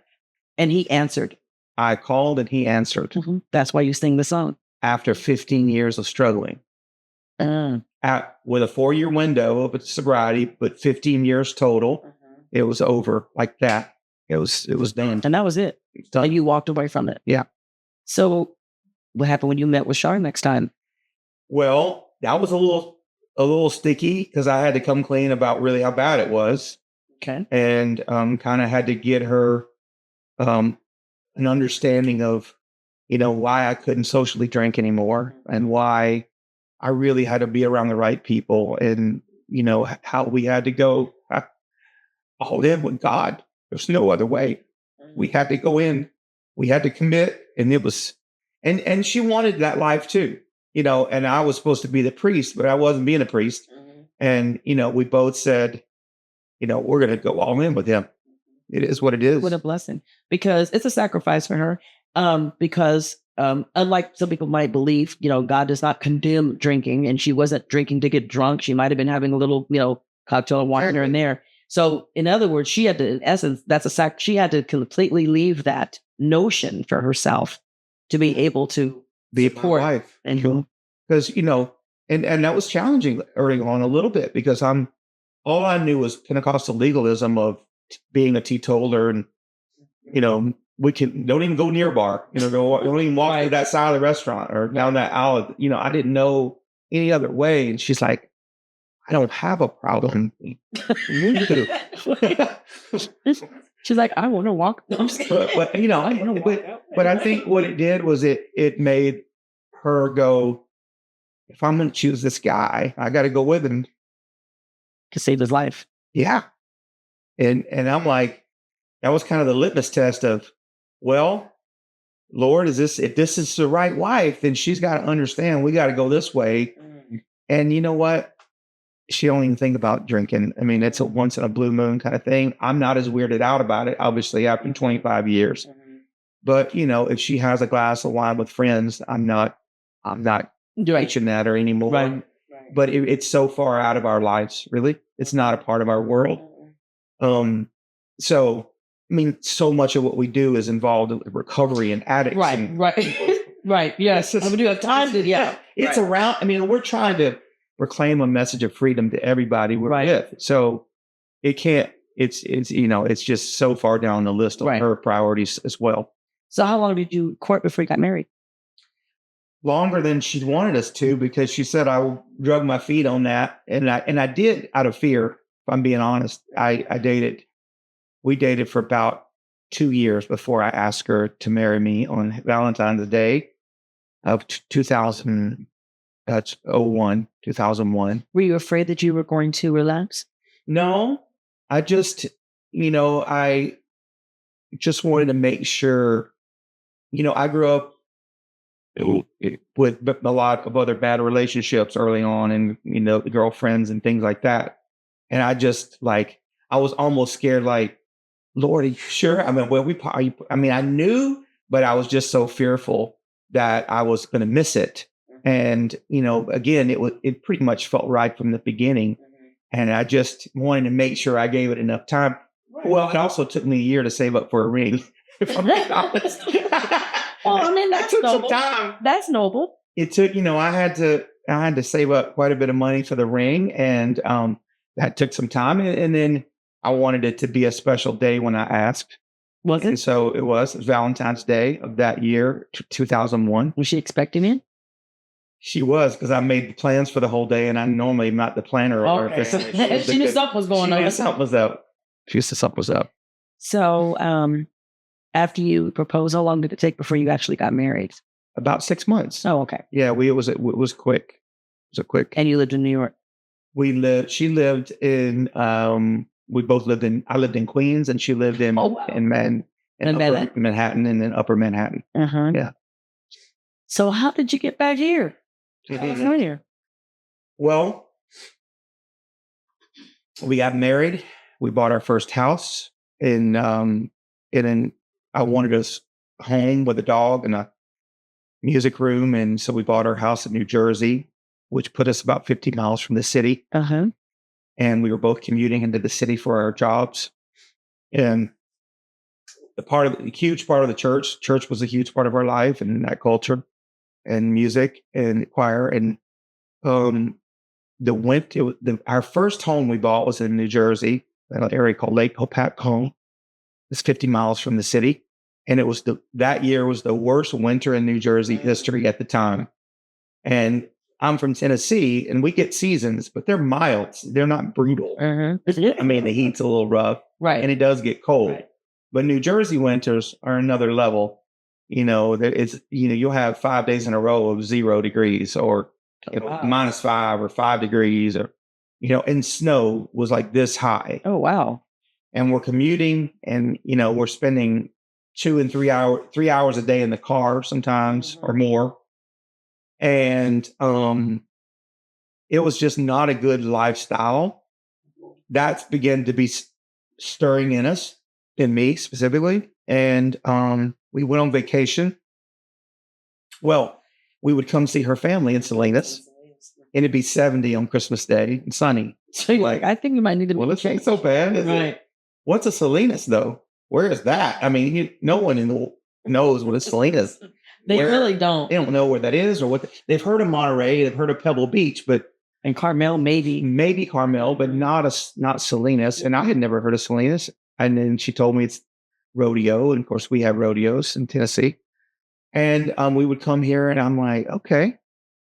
And he answered. I called and he answered. Mm-hmm. That's why you sing the song. After 15 years of struggling. With a 4-year window of sobriety, but 15 years total, it was over like that. It was done. And that was it. And you walked away from it. Yeah. So what happened when you met with Shar next time? Well, that was a little sticky because I had to come clean about really how bad it was. Okay. And kind of had to get her an understanding of, why I couldn't socially drink anymore and why I really had to be around the right people and, how we had to go all in with God. There's no other way. We had to go in. We had to commit. And it was, and she wanted that life too, and I was supposed to be the priest, but I wasn't being a priest. And, we both said, we're going to go all in with him. It is what it is. What a blessing. Because it's a sacrifice for her. Because unlike some people might believe, God does not condemn drinking, and she wasn't drinking to get drunk. She might have been having a little, cocktail of wine here and there. So in other words, she had to, in essence, she had to completely leave that notion for herself to be able to be a wife. And because, and that was challenging early on a little bit because all I knew was Pentecostal legalism of being a teetotaler and, don't even go near a bar, don't even walk to that side of the restaurant or down that aisle. I didn't know any other way. And she's like, I don't have a problem. You do. She's like, I want to walk. But I think what it did was it made her go, if I'm going to choose this guy, I got to go with him. To save his life. Yeah. And I'm like, that was kind of the litmus test of, well, Lord, if this is the right wife, then she's got to understand we got to go this way. And you know what? She don't even think about drinking. I mean, it's a once in a blue moon kind of thing. I'm not as weirded out about it, obviously, after 25 years. But, if she has a glass of wine with friends, I'm not reaching at her anymore. Right. But it's so far out of our lives, really. It's not a part of our world. So, I mean, so much of what we do is involved in recovery and addicts. Right. Yes. We do have time to, It's around, we're trying to proclaim a message of freedom to everybody we're with. So it can't, it's just so far down the list of her priorities as well. So how long did you court before you got married? Longer than she wanted us to, because she said I drug my feet on that. And I did out of fear, if I'm being honest. We dated for about 2 years before I asked her to marry me on Valentine's Day of 2001. Were you afraid that you were going to relapse? No, I just, I just wanted to make sure, I grew up with a lot of other bad relationships early on and, girlfriends and things like that. And I just I was almost scared, Lord, are you sure? I mean, I knew, but I was just so fearful that I was going to miss it. And, again, it pretty much felt right from the beginning. And I just wanted to make sure I gave it enough time. Well, it also took me a year to save up for a ring, if I'm being honest. Well, that's noble. Some time. That's noble. It took, I had to save up quite a bit of money for the ring, and that took some time. And then I wanted it to be a special day when I asked. Was it? And so it was Valentine's Day of that year, 2001. Was she expecting it? She was, because I made the plans for the whole day, and I normally am not the planner. Okay. She knew something was going on. She knew something was up. So, after you proposed, how long did it take before you actually got married? About 6 months. Oh, okay. Yeah, it was quick. It was quick. And you lived in New York? She lived in, we both lived in, I lived in Queens, and she lived in Manhattan and then Upper Manhattan. Uh-huh. Yeah. So how did you get back here? Familiar. Well, we got married. We bought our first house I wanted us home with a dog and a music room. And so we bought our house in New Jersey, which put us about 50 miles from the city. Uh-huh. And we were both commuting into the city for our jobs. And the huge part of the church was a huge part of our life and that culture and music and choir. And our first home we bought was in New Jersey, an area called Lake Hopatcong. It's 50 miles from the city. And that year was the worst winter in New Jersey history at the time. And I'm from Tennessee and we get seasons, but they're mild. They're not brutal. Uh-huh. I mean, the heat's a little rough, Right. and it does get cold. Right. But New Jersey winters are another level. You'll have 5 days in a row of 0 degrees or -5 or 5 degrees, and snow was like this high. Oh, wow. And we're commuting and, we're spending 2 and 3 hours a day in the car sometimes or more. And it was just not a good lifestyle. That's began to be stirring in me specifically. And we went on vacation. Well, we would come see her family in Salinas, and it'd be 70 on Christmas Day and sunny. So you're like, I think you might need to. Well, it ain't so bad, is it? What's a Salinas, though? Where is that? I mean, no one knows what a Salinas. They really don't. They don't know where that is or what. They've heard of Monterey, they've heard of Pebble Beach, and Carmel, maybe Carmel, but not Salinas. And I had never heard of Salinas. And then she told me it's rodeo, and of course we have rodeos in Tennessee. And we would come here, and I'm like, okay,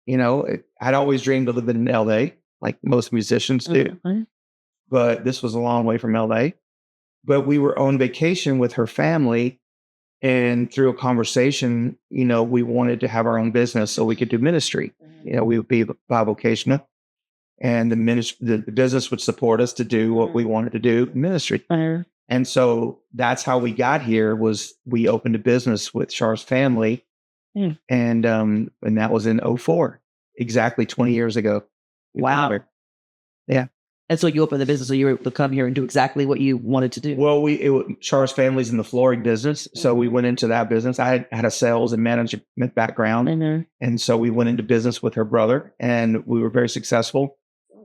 I'd always dreamed of living in LA, like most musicians do. Mm-hmm. But this was a long way from LA. But we were on vacation with her family, and through a conversation, we wanted to have our own business so we could do ministry. We would be bivocational, and the business would support us to do what we wanted to do in ministry. And so that's how we got here. Was we opened a business with Char's family, and that was in 2004, exactly 20 years ago. Wow. Yeah. And so you opened the business, so you were able to come here and do exactly what you wanted to do. Well, Char's family's in the flooring business, so we went into that business. I had a sales and management background, and so we went into business with her brother, and we were very successful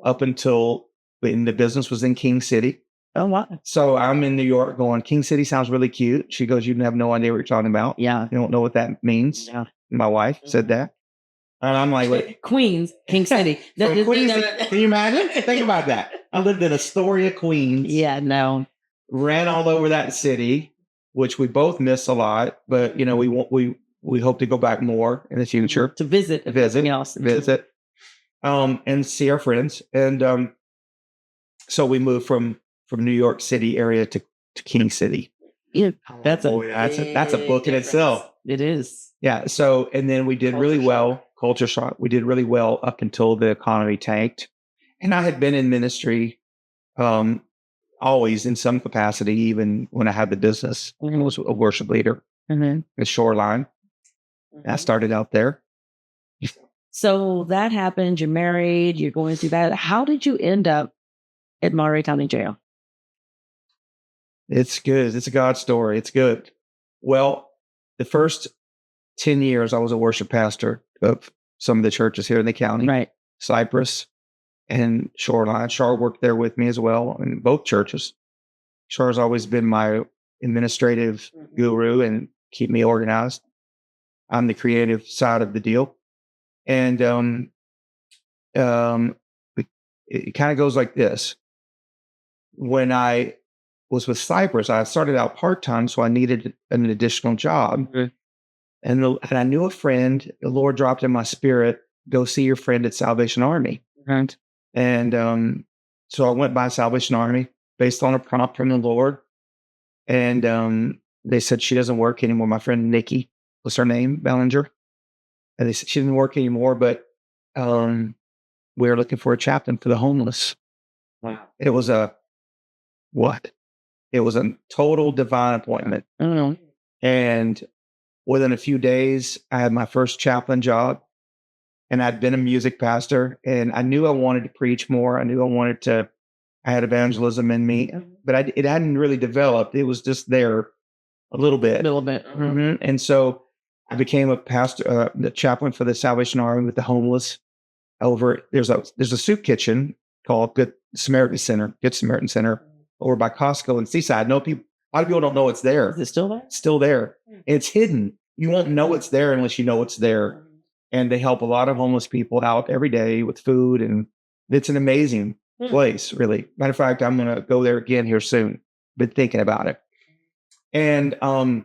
up until the business was in King City. Oh, wow. So I'm in New York going, King City sounds really cute. She goes, you have no idea what you're talking about. Yeah. You don't know what that means. Yeah. My wife said that. And I'm like, wait. Queens, King City. Queens, can you imagine? Think about that. I lived in Astoria, Queens. Yeah, no. Ran all over that city, which we both miss a lot. But, we hope to go back more in the future. To visit. Visit. And see our friends. And so we moved from New York City area to King City. Yeah, that's a book in itself. It is. Yeah. So, and then we did really well. Culture shock. We did really well up until the economy tanked. And I had been in ministry, always in some capacity, even when I had the business. I was a worship leader at Shoreline. I started out there. So that happened. You're married. You're going through that. How did you end up at Monterey County Jail? It's good. It's a God story. It's good. Well, the first 10 years, I was a worship pastor of some of the churches here in the county. Right. Cypress and Shoreline. Char worked there with me as well in both churches. Char's always been my administrative guru and keep me organized. I'm the creative side of the deal. And it kind of goes like this. When I was with Cypress, I started out part-time, so I needed an additional job. And I knew a friend, the Lord dropped in my spirit, go see your friend at Salvation Army. Right. And so I went by Salvation Army based on a prompt from the Lord. And they said she doesn't work anymore. My friend Nikki was her name, Bellinger. And they said she didn't work anymore, but we're looking for a chaplain for the homeless. Wow. It was a total divine appointment. I don't know. And within a few days, I had my first chaplain job. and I'd been a music pastor, and I knew I wanted to preach more. I had evangelism in me, but it hadn't really developed. It was just there a little A bit. little bit. And so I became a pastor, the chaplain for the Salvation Army with the homeless. There's a soup kitchen called Good Samaritan Center over by Costco in Seaside. A lot of people don't know it's there. Is it still there? It's still there. It's hidden. You won't know it's there unless you know it's there. And they help a lot of homeless people out every day with food, and it's an amazing place, really. Matter of fact, I'm going to go there again here soon. Been thinking about it. And that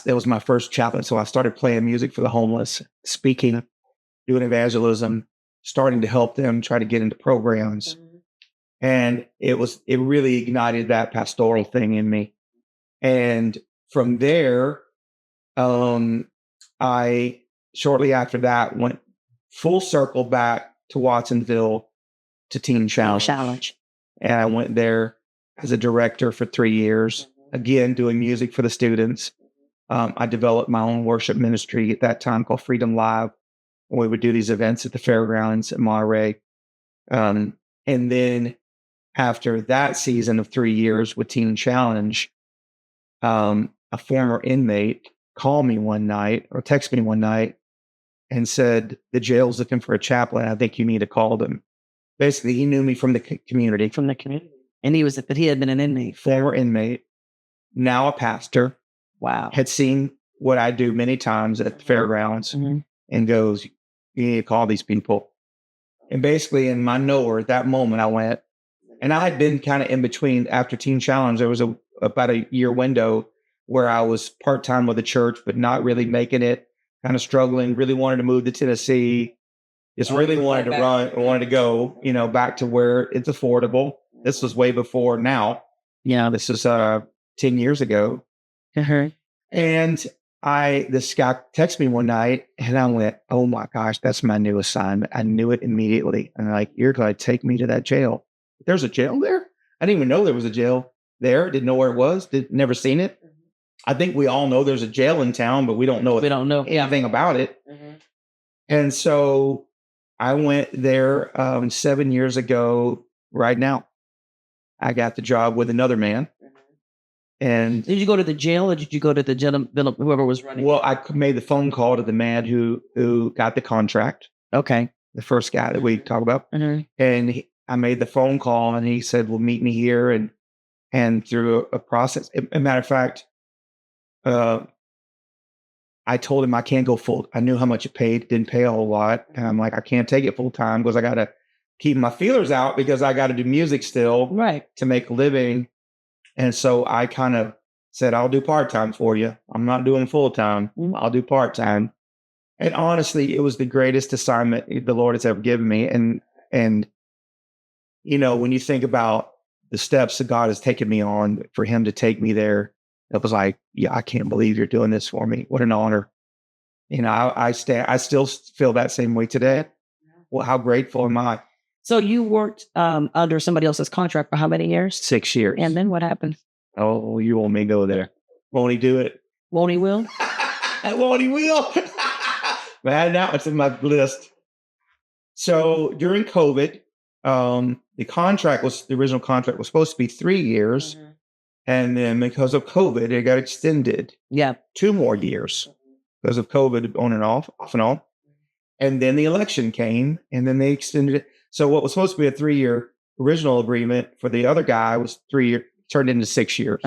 was my first chaplain. So I started playing music for the homeless, speaking, doing evangelism, starting to help them try to get into programs. And it really ignited that pastoral thing in me. And from there, I shortly after that went full circle back to Watsonville to Teen Challenge. And I went there as a director for 3 years, again, doing music for the students. I developed my own worship ministry at that time called Freedom Live. We would do these events at the fairgrounds at Monterey. And then after that season of 3 years with Teen Challenge, a former inmate called me one night or texted me one night and said, the jail's looking for a chaplain. I think you need to call them. Basically, he knew me from the community. From the community. And he had been an inmate. Former inmate, now a pastor. Wow. Had seen what I do many times at the fairgrounds and goes, you need to call these people. And basically in my knower at that moment, I went, and I had been kind of in between after Teen Challenge. There was about a year window where I was part-time with the church, but not really making it, kind of struggling, really wanted to move to Tennessee. Just really wanted to go, back to where it's affordable. This was way before now. Yeah. This is 10 years ago. And this guy texted me one night and I went, oh my gosh, that's my new assignment. I knew it immediately. And like, you're going to take me to that jail. There's a jail there? I didn't even know there was a jail there. Didn't know where it was. Never seen it. I think we all know there's a jail in town, but we don't know anything about it. And so I went there 7 years ago right now. I got the job with another man. And did you go to the jail or did you go to the gentleman, whoever was running? Well, I made the phone call to the man who got the contract. Okay. The first guy that we talk about. And I made the phone call and he said, well, meet me here. And through a process, as a matter of fact, I told him I can't go full. I knew how much it paid. It didn't pay a whole lot. And I'm like, I can't take it full time because I got to keep my feelers out because I got to do music still to make a living. And so I kind of said, I'll do part-time for you. I'm not doing full-time. I'll do part-time. And honestly, it was the greatest assignment the Lord has ever given me. And when you think about the steps that God has taken me on for him to take me there, it was like, yeah, I can't believe you're doing this for me. What an honor. I still feel that same way today. Well, how grateful am I? So you worked under somebody else's contract for how many years? 6 years. And then what happened? Oh, you want me to go there? Won't he do it? Won't he will? Won't he will? Man, now it's in my list. So during COVID, the original contract was supposed to be 3 years. And then because of COVID, it got extended. Yeah. 2 more years because of COVID on and off and on. And then the election came and then they extended it. So what was supposed to be a 3-year original agreement for the other guy was 3 years, turned into 6 years.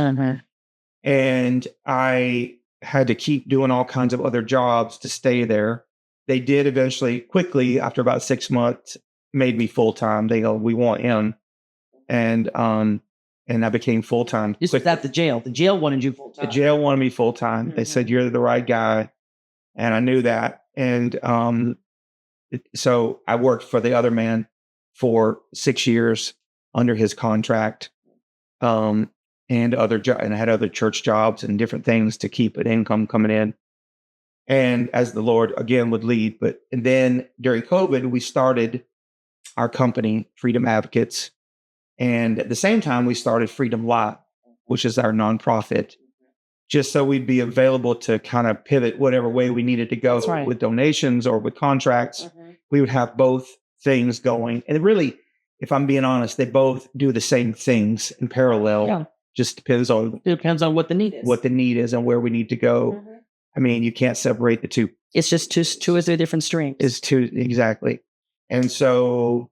And I had to keep doing all kinds of other jobs to stay there. They did eventually, quickly, after about 6 months, made me full-time. They go, we want him. And I became full-time. This was at the jail. The jail wanted you full-time. The jail wanted me full-time. They said, you're the right guy. And I knew that. And so I worked for the other man for 6 years under his contract, and and I had other church jobs and different things to keep an income coming in. And as the Lord again would lead, and then during COVID, we started our company, Freedom Advocates, and at the same time we started Freedom Live, which is our nonprofit just so we'd be available to kind of pivot whatever way we needed to go That's right. with donations or with contracts. Mhm. We would have both things going. And really, if I'm being honest, they both do the same things in parallel. Yeah. Just depends on It depends on what the need is. what the need is and where we need to go. Mhm. I mean, you can't separate the two. It's just two or three different streams. It's two, exactly. And so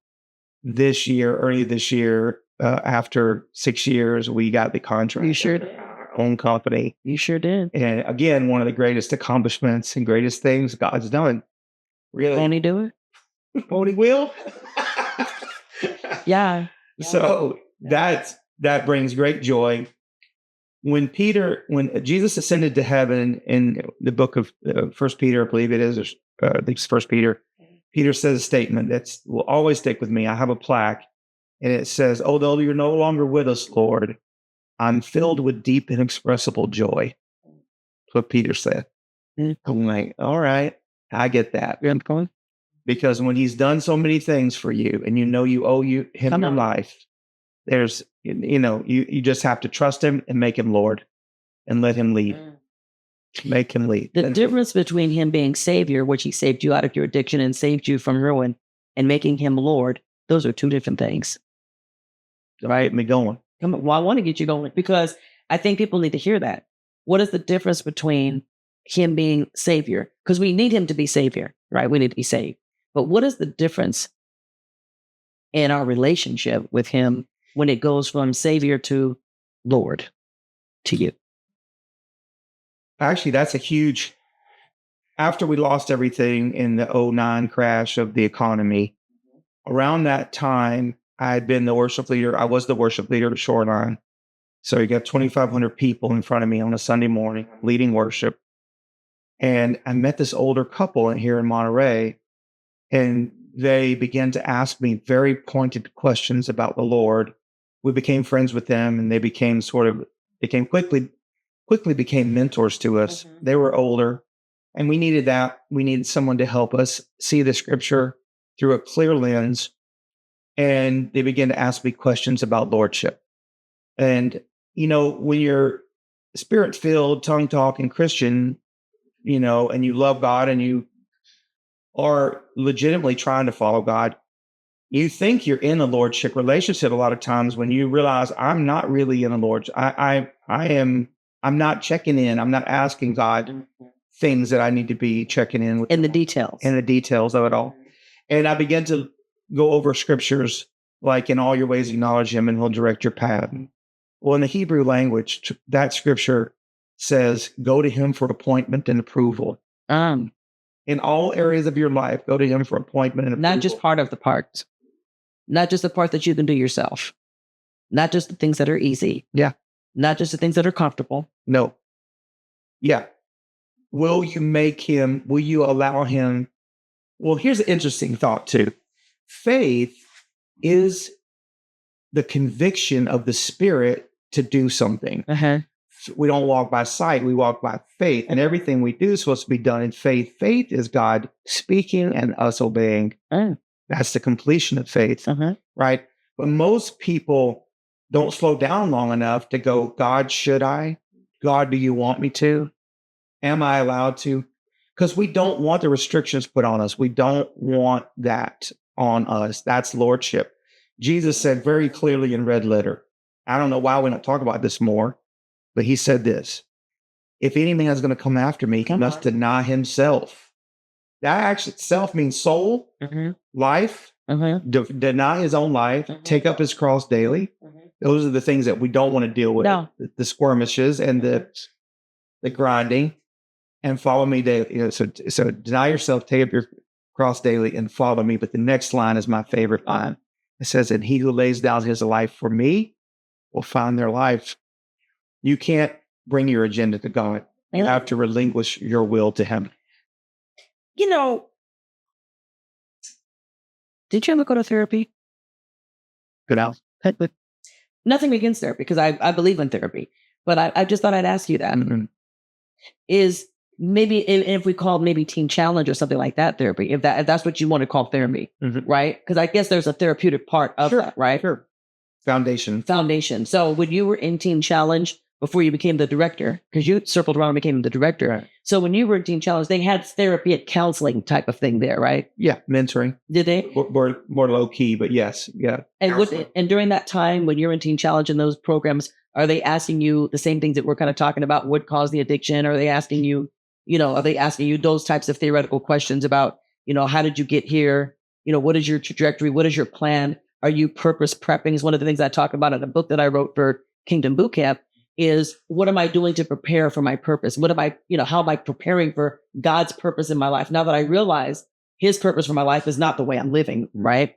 early this year, after 6 years, we got the contract. You sure did. Our own company. You sure did. And again, one of the greatest accomplishments and greatest things God's done. Really. Won't he do it? Won't he will? Yeah. So that brings great joy. When Jesus ascended to heaven in the book of First Peter, I believe it is, I think it's First Peter, Peter says a statement that will always stick with me. I have a plaque, and it says, "Although you're no longer with us, Lord, I'm filled with deep, inexpressible joy." That's what Peter said. I'm like, all right, I get that. Because when he's done so many things for you, and you owe him your life, there's, you just have to trust him and make him Lord and let him lead. Make him lead. The difference between him being Savior, which he saved you out of your addiction and saved you from ruin, and making him Lord, those are two different things. Right? Me going. Well, I want to get you going because I think people need to hear that. What is the difference between him being Savior? Because we need him to be Savior, right? We need to be saved. But what is the difference in our relationship with him when it goes from Savior to Lord to you? Actually, that's a huge, after we lost everything in the 2009 crash of the economy, around that time, I had been the worship leader. I was the worship leader at Shoreline. So you got 2,500 people in front of me on a Sunday morning leading worship. And I met this older couple here in Monterey, and they began to ask me very pointed questions about the Lord. We became friends with them, and they became quickly became mentors to us. Mm-hmm. They were older, and we needed that. We needed someone to help us see the scripture through a clear lens. And they began to ask me questions about lordship. And, when you're spirit-filled, tongue-talking Christian, and you love God and you are legitimately trying to follow God, you think you're in a lordship relationship a lot of times when you realize I'm not really in a lordship. I'm not checking in. I'm not asking God things that I need to be checking in with. In the details. In the details of it all. And I began to go over scriptures like, in all your ways acknowledge him and he'll direct your path. Well, in the Hebrew language, that scripture says, go to him for appointment and approval. In all areas of your life, go to him for appointment and approval. Not just part of the parts. Not just the part that you can do yourself. Not just the things that are easy. Yeah. Not just the things that are comfortable. No. Yeah. Will you allow him? Well, here's an interesting thought too. Faith is the conviction of the Spirit to do something. Uh-huh. We don't walk by sight, we walk by faith. And everything we do is supposed to be done in faith. Faith is God speaking and us obeying. That's the completion of faith, right? But most people don't slow down long enough to go, God, should I? God, do you want me to? Am I allowed to? Because we don't want the restrictions put on us. We don't want that on us. That's lordship. Jesus said very clearly in red letter, I don't know why we don't talk about this more, but he said this: if any man is going to come after me, he must deny himself. That actually, self means soul, life, deny his own life, take up his cross daily. Those are the things that we don't want to deal with. No. The skirmishes and the grinding, and follow me daily. So deny yourself, take up your cross daily, and follow me. But the next line is my favorite line. It says, and he who lays down his life for me will find their life. You can't bring your agenda to God. You have to relinquish your will to him. Did you ever go to therapy? Good out. Nothing against therapy, because I believe in therapy. But I just thought I'd ask you that. Mm-hmm. Is maybe, if we called maybe Teen Challenge or something like that therapy, if that's what you want to call therapy, right? Because I guess there's a therapeutic part of that, right? Sure. Foundation. So when you were in Teen Challenge, before you became the director, because you circled around and became the director. Right. So when you were in Teen Challenge, they had therapy and counseling type of thing there, right? Yeah, mentoring. Did they? More low key, but yes, yeah. And during that time when you're in Teen Challenge and those programs, are they asking you the same things that we're kind of talking about? What caused the addiction? Are they asking you, are they asking you those types of theoretical questions about, how did you get here? What is your trajectory? What is your plan? Are you purpose prepping? Is one of the things I talk about in a book that I wrote for Kingdom Boot Camp. Is what am I doing to prepare for my purpose? What am I, how am I preparing for God's purpose in my life? Now that I realize his purpose for my life is not the way I'm living, right?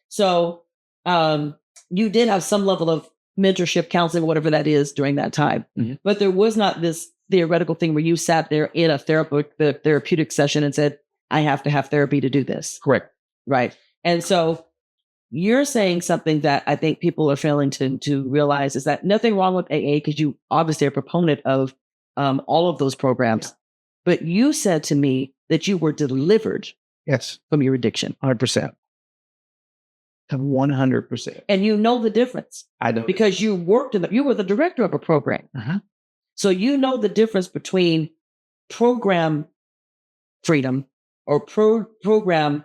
So you did have some level of mentorship, counseling, whatever that is during that time. Mm-hmm. But there was not this theoretical thing where you sat there in a therapeutic session and said, I have to have therapy to do this. Correct. Right. And so you're saying something that I think people are failing to realize is that nothing wrong with AA, because you obviously are a proponent of all of those programs. Yeah. But you said to me that you were delivered from your addiction. 100%. 100%. And you know the difference. I know. Because you worked you were the director of a program. Uh-huh. So you know the difference between program freedom or program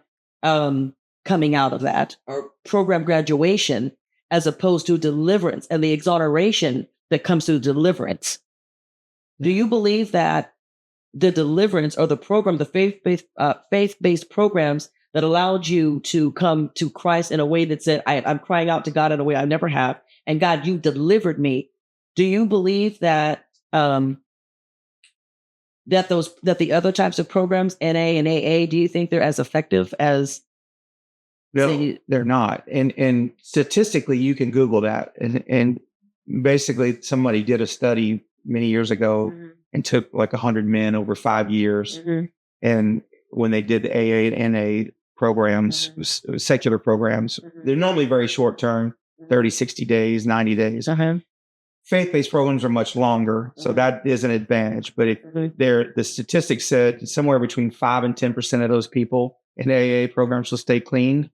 coming out of that, or program graduation, as opposed to deliverance and the exoneration that comes through deliverance. Do you believe that the deliverance or the program, the faith-based programs that allowed you to come to Christ in a way that said, I'm crying out to God in a way I never have, and God, you delivered me. Do you believe that that the other types of programs, NA and AA, do you think they're as effective as? No, they're not. And statistically, you can Google that. And basically, somebody did a study many years ago mm-hmm. and took like 100 men over 5 years. Mm-hmm. And when they did the AA and NA programs, mm-hmm. secular programs, mm-hmm. they're normally very short term, 30, 60 days, 90 days. Uh-huh. Faith-based programs are much longer. Mm-hmm. So that is an advantage. But the statistics said somewhere between 5 and 10% of those people in AA programs will stay clean.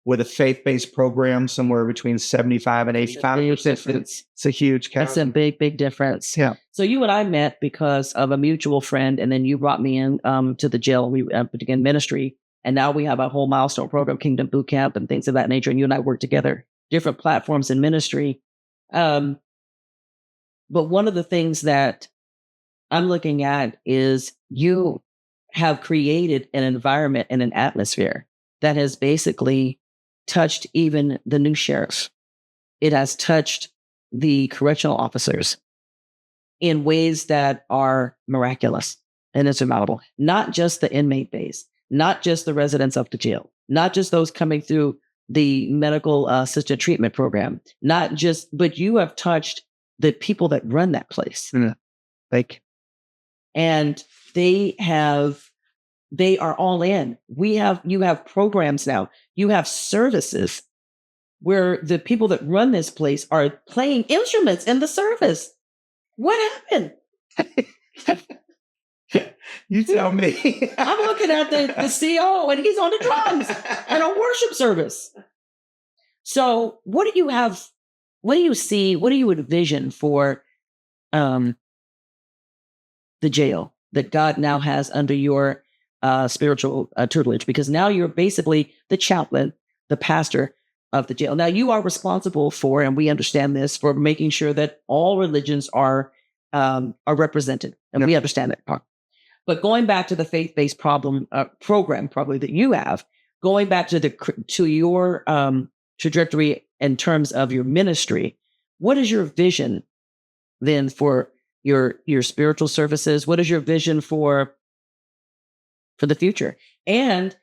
With a faith-based program, somewhere between 75 and 85%. It's a huge count. That's a big, big difference. Yeah. So you and I met because of a mutual friend, and then you brought me in to the jail. We began ministry, and now we have a whole milestone program, Kingdom Boot Camp, and things of that nature. And you and I work together, different platforms in ministry. But one of the things that I'm looking at is you have created an environment and an atmosphere that has basically touched even the new sheriffs. It has touched the correctional officers in ways that are miraculous and insurmountable. Not just the inmate base, not just the residents of the jail, not just those coming through the medical assisted treatment program, but you have touched the people that run that place. And they are all in. You have programs now. You have services where the people that run this place are playing instruments in the service. What happened? You tell me. I'm looking at the CO and he's on the drums and a worship service. So what do you have? What do you see? What do you envision for the jail that God now has under your spiritual tutelage? Because now you're basically the chaplain, the pastor of the jail. Now you are responsible for, and we understand this, for making sure that all religions are represented, and we understand that part. But going back to the faith-based program, probably that you have, going back to your trajectory in terms of your ministry, what is your vision then for your spiritual services? What is your vision for the future? And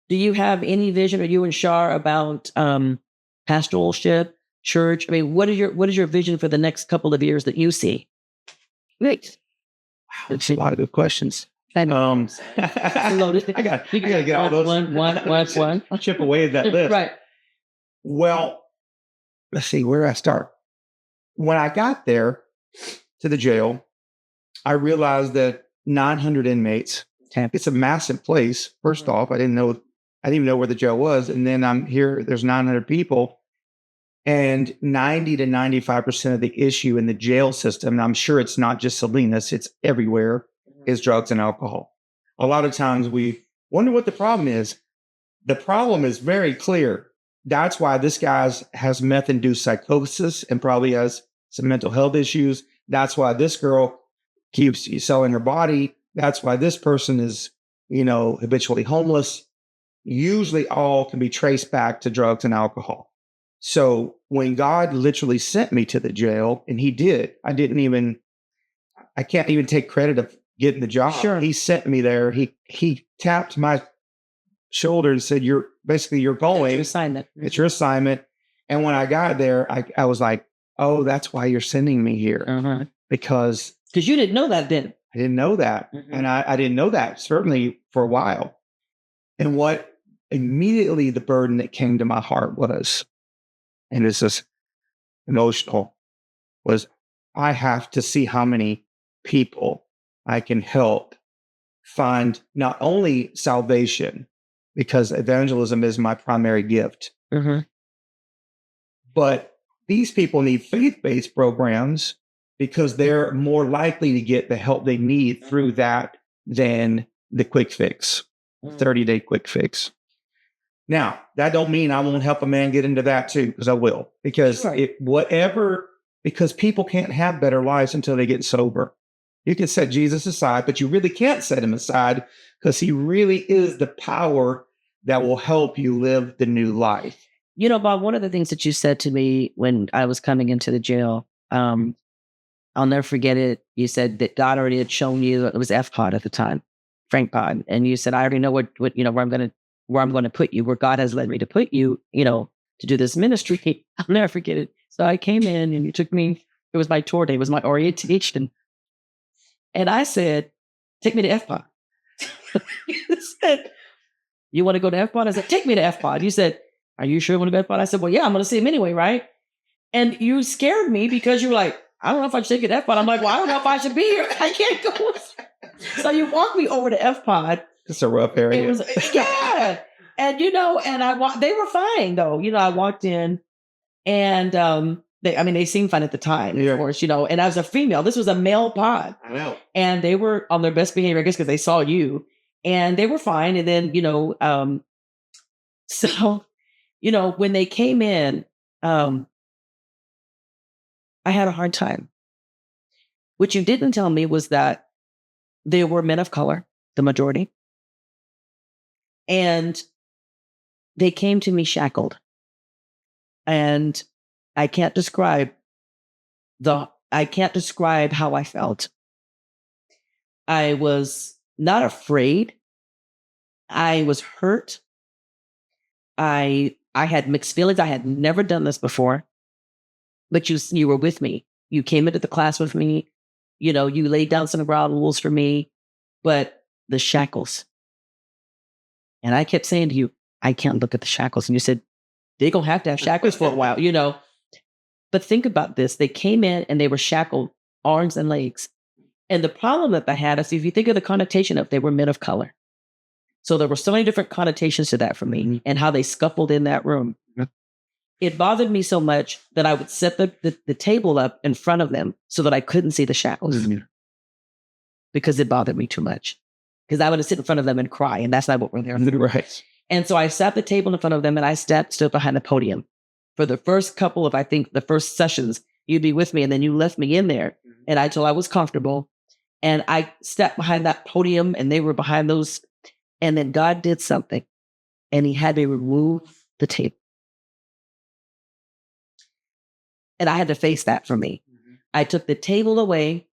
do you have any vision, or you and Shar, about pastoralship, church? I mean, what is your vision for the next couple of years that you see? Great. Wow, that's a lot of good questions. I got to get all those. One. I'll chip away at that list. Right. Well, let's see, where do I start? When I got there to the jail, I realized that 900 inmates. It's a massive place. First off, I didn't even know where the jail was. And then I'm here, there's 900 people. And 90 to 95% of the issue in the jail system, and I'm sure it's not just Salinas, it's everywhere, is drugs and alcohol. A lot of times we wonder what the problem is. The problem is very clear. That's why this guy has meth-induced psychosis and probably has some mental health issues. That's why this girl keeps selling her body. That's why this person is, habitually homeless. Usually all can be traced back to drugs and alcohol. So when God literally sent me to the jail, and he did, I can't even take credit of getting the job. Sure. He sent me there. He tapped my shoulder and said, you're going. Your assignment. It's your assignment. And when I got there, I was like, oh, that's why you're sending me here. Because you didn't know that then. I didn't know that. And I didn't know that certainly for a while. And what immediately the burden that came to my heart was, and it's just emotional, was I have to see how many people I can help find not only salvation, because evangelism is my primary gift, but these people need faith-based programs because they're more likely to get the help they need through that than the quick fix, 30-day quick fix. Now, that don't mean I won't help a man get into that too, because I will. Because because people can't have better lives until they get sober. You can set Jesus aside, but you really can't set him aside because he really is the power that will help you live the new life. Bob, one of the things that you said to me when I was coming into the jail, I'll never forget it. You said that God already had shown you, it was F-Pod at the time, Frank Pod. And you said, I already know where I'm going to put you, where God has led me to put you, to do this ministry. I'll never forget it. So I came in and you took me, it was my tour day, it was my orientation. And I said, take me to F-Pod. You said, you want to go to F-Pod? I said, take me to F-Pod. You said, are you sure you want to go to F-Pod? I said, well, yeah, I'm going to see him anyway, right? And you scared me because you were like, I don't know if I should take it to F-Pod. I'm like, well, I don't know if I should be here. I can't go. So you walked me over to F-Pod. It's a rough area. It was, yeah. And, and they were fine though. I walked in and, they seemed fine at the time, of course, and I was a female. This was a male pod. I know. And they were on their best behavior, I guess, because they saw you and they were fine. And then, when they came in, I had a hard time. What you didn't tell me was that there were men of color, the majority. And they came to me shackled. And I can't describe how I felt. I was not afraid. I was hurt. I had mixed feelings. I had never done this before. But you were with me. You came into the class with me. You laid down some ground rules for me. But the shackles. And I kept saying to you, I can't look at the shackles. And you said, they're going to have shackles for a while, But think about this. They came in and they were shackled, arms and legs. And the problem that they had is, if you think of the connotation of, they were men of color. So there were so many different connotations to that for me and how they scuffled in that room. It bothered me so much that I would set the table up in front of them so that I couldn't see the shackles because it bothered me too much. Because I would sit in front of them and cry, and that's not what we're there for. Right. And so I sat the table in front of them and I stood behind the podium. For the first couple of, the first sessions, you'd be with me and then you left me in there and until I was comfortable. And I stepped behind that podium and they were behind those. And then God did something and he had me remove the table. And I had to face that for me. I took the table away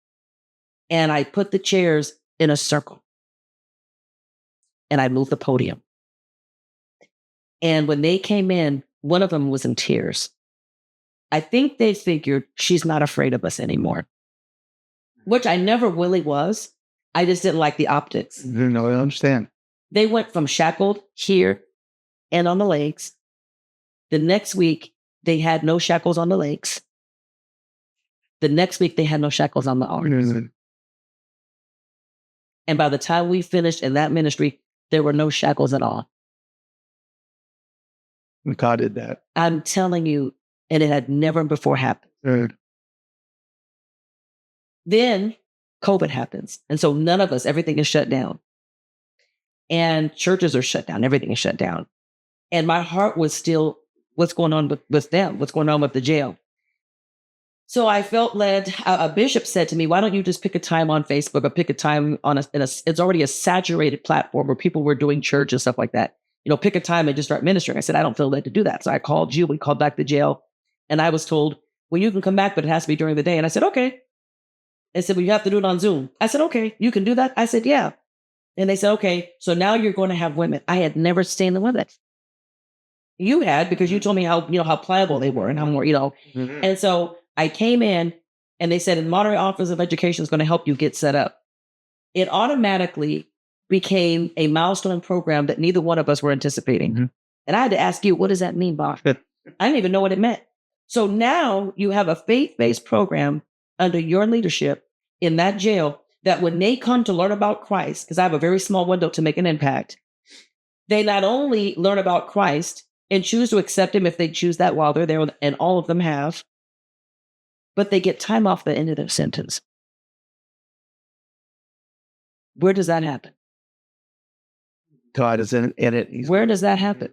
and I put the chairs in a circle. And I moved the podium. And when they came in, one of them was in tears. I think they figured she's not afraid of us anymore, which I never really was. I just didn't like the optics. No, I understand. They went from shackled here and on the legs. The next week, they had no shackles on the legs. The next week, they had no shackles on the arms. And by the time we finished in that ministry, there were no shackles at all. God did that. I'm telling you, And it had never before happened. Then COVID happens. And so none of us, everything is shut down. And churches are shut down. Everything is shut down. And my heart was still, what's going on with them? What's going on with the jail? So I felt led. A bishop said to me, why don't you just pick a time on Facebook or pick a time on it's already a saturated platform where people were doing church and stuff like that. Pick a time and just start ministering. I said, I don't feel led to do that. So I called you. We called back the jail. And I was told, well, you can come back, but it has to be during the day. And I said, okay. They said, well, you have to do it on Zoom. I said, okay, you can do that. I said, yeah. And they said, okay, so now you're going to have women. I had never seen the women. You had, because you told me how pliable they were and how more, Mm-hmm. And so I came in and they said, the Monterey Office of Education is going to help you get set up. It automatically became a milestone program that neither one of us were anticipating. Mm-hmm. And I had to ask you, what does that mean, Bob? I didn't even know what it meant. So now you have a faith-based program under your leadership in that jail that when they come to learn about Christ, because I have a very small window to make an impact, they not only learn about Christ and choose to accept him if they choose that while they're there, and all of them have, but they get time off the end of their sentence. Where does that happen? God is in it. Where does that happen?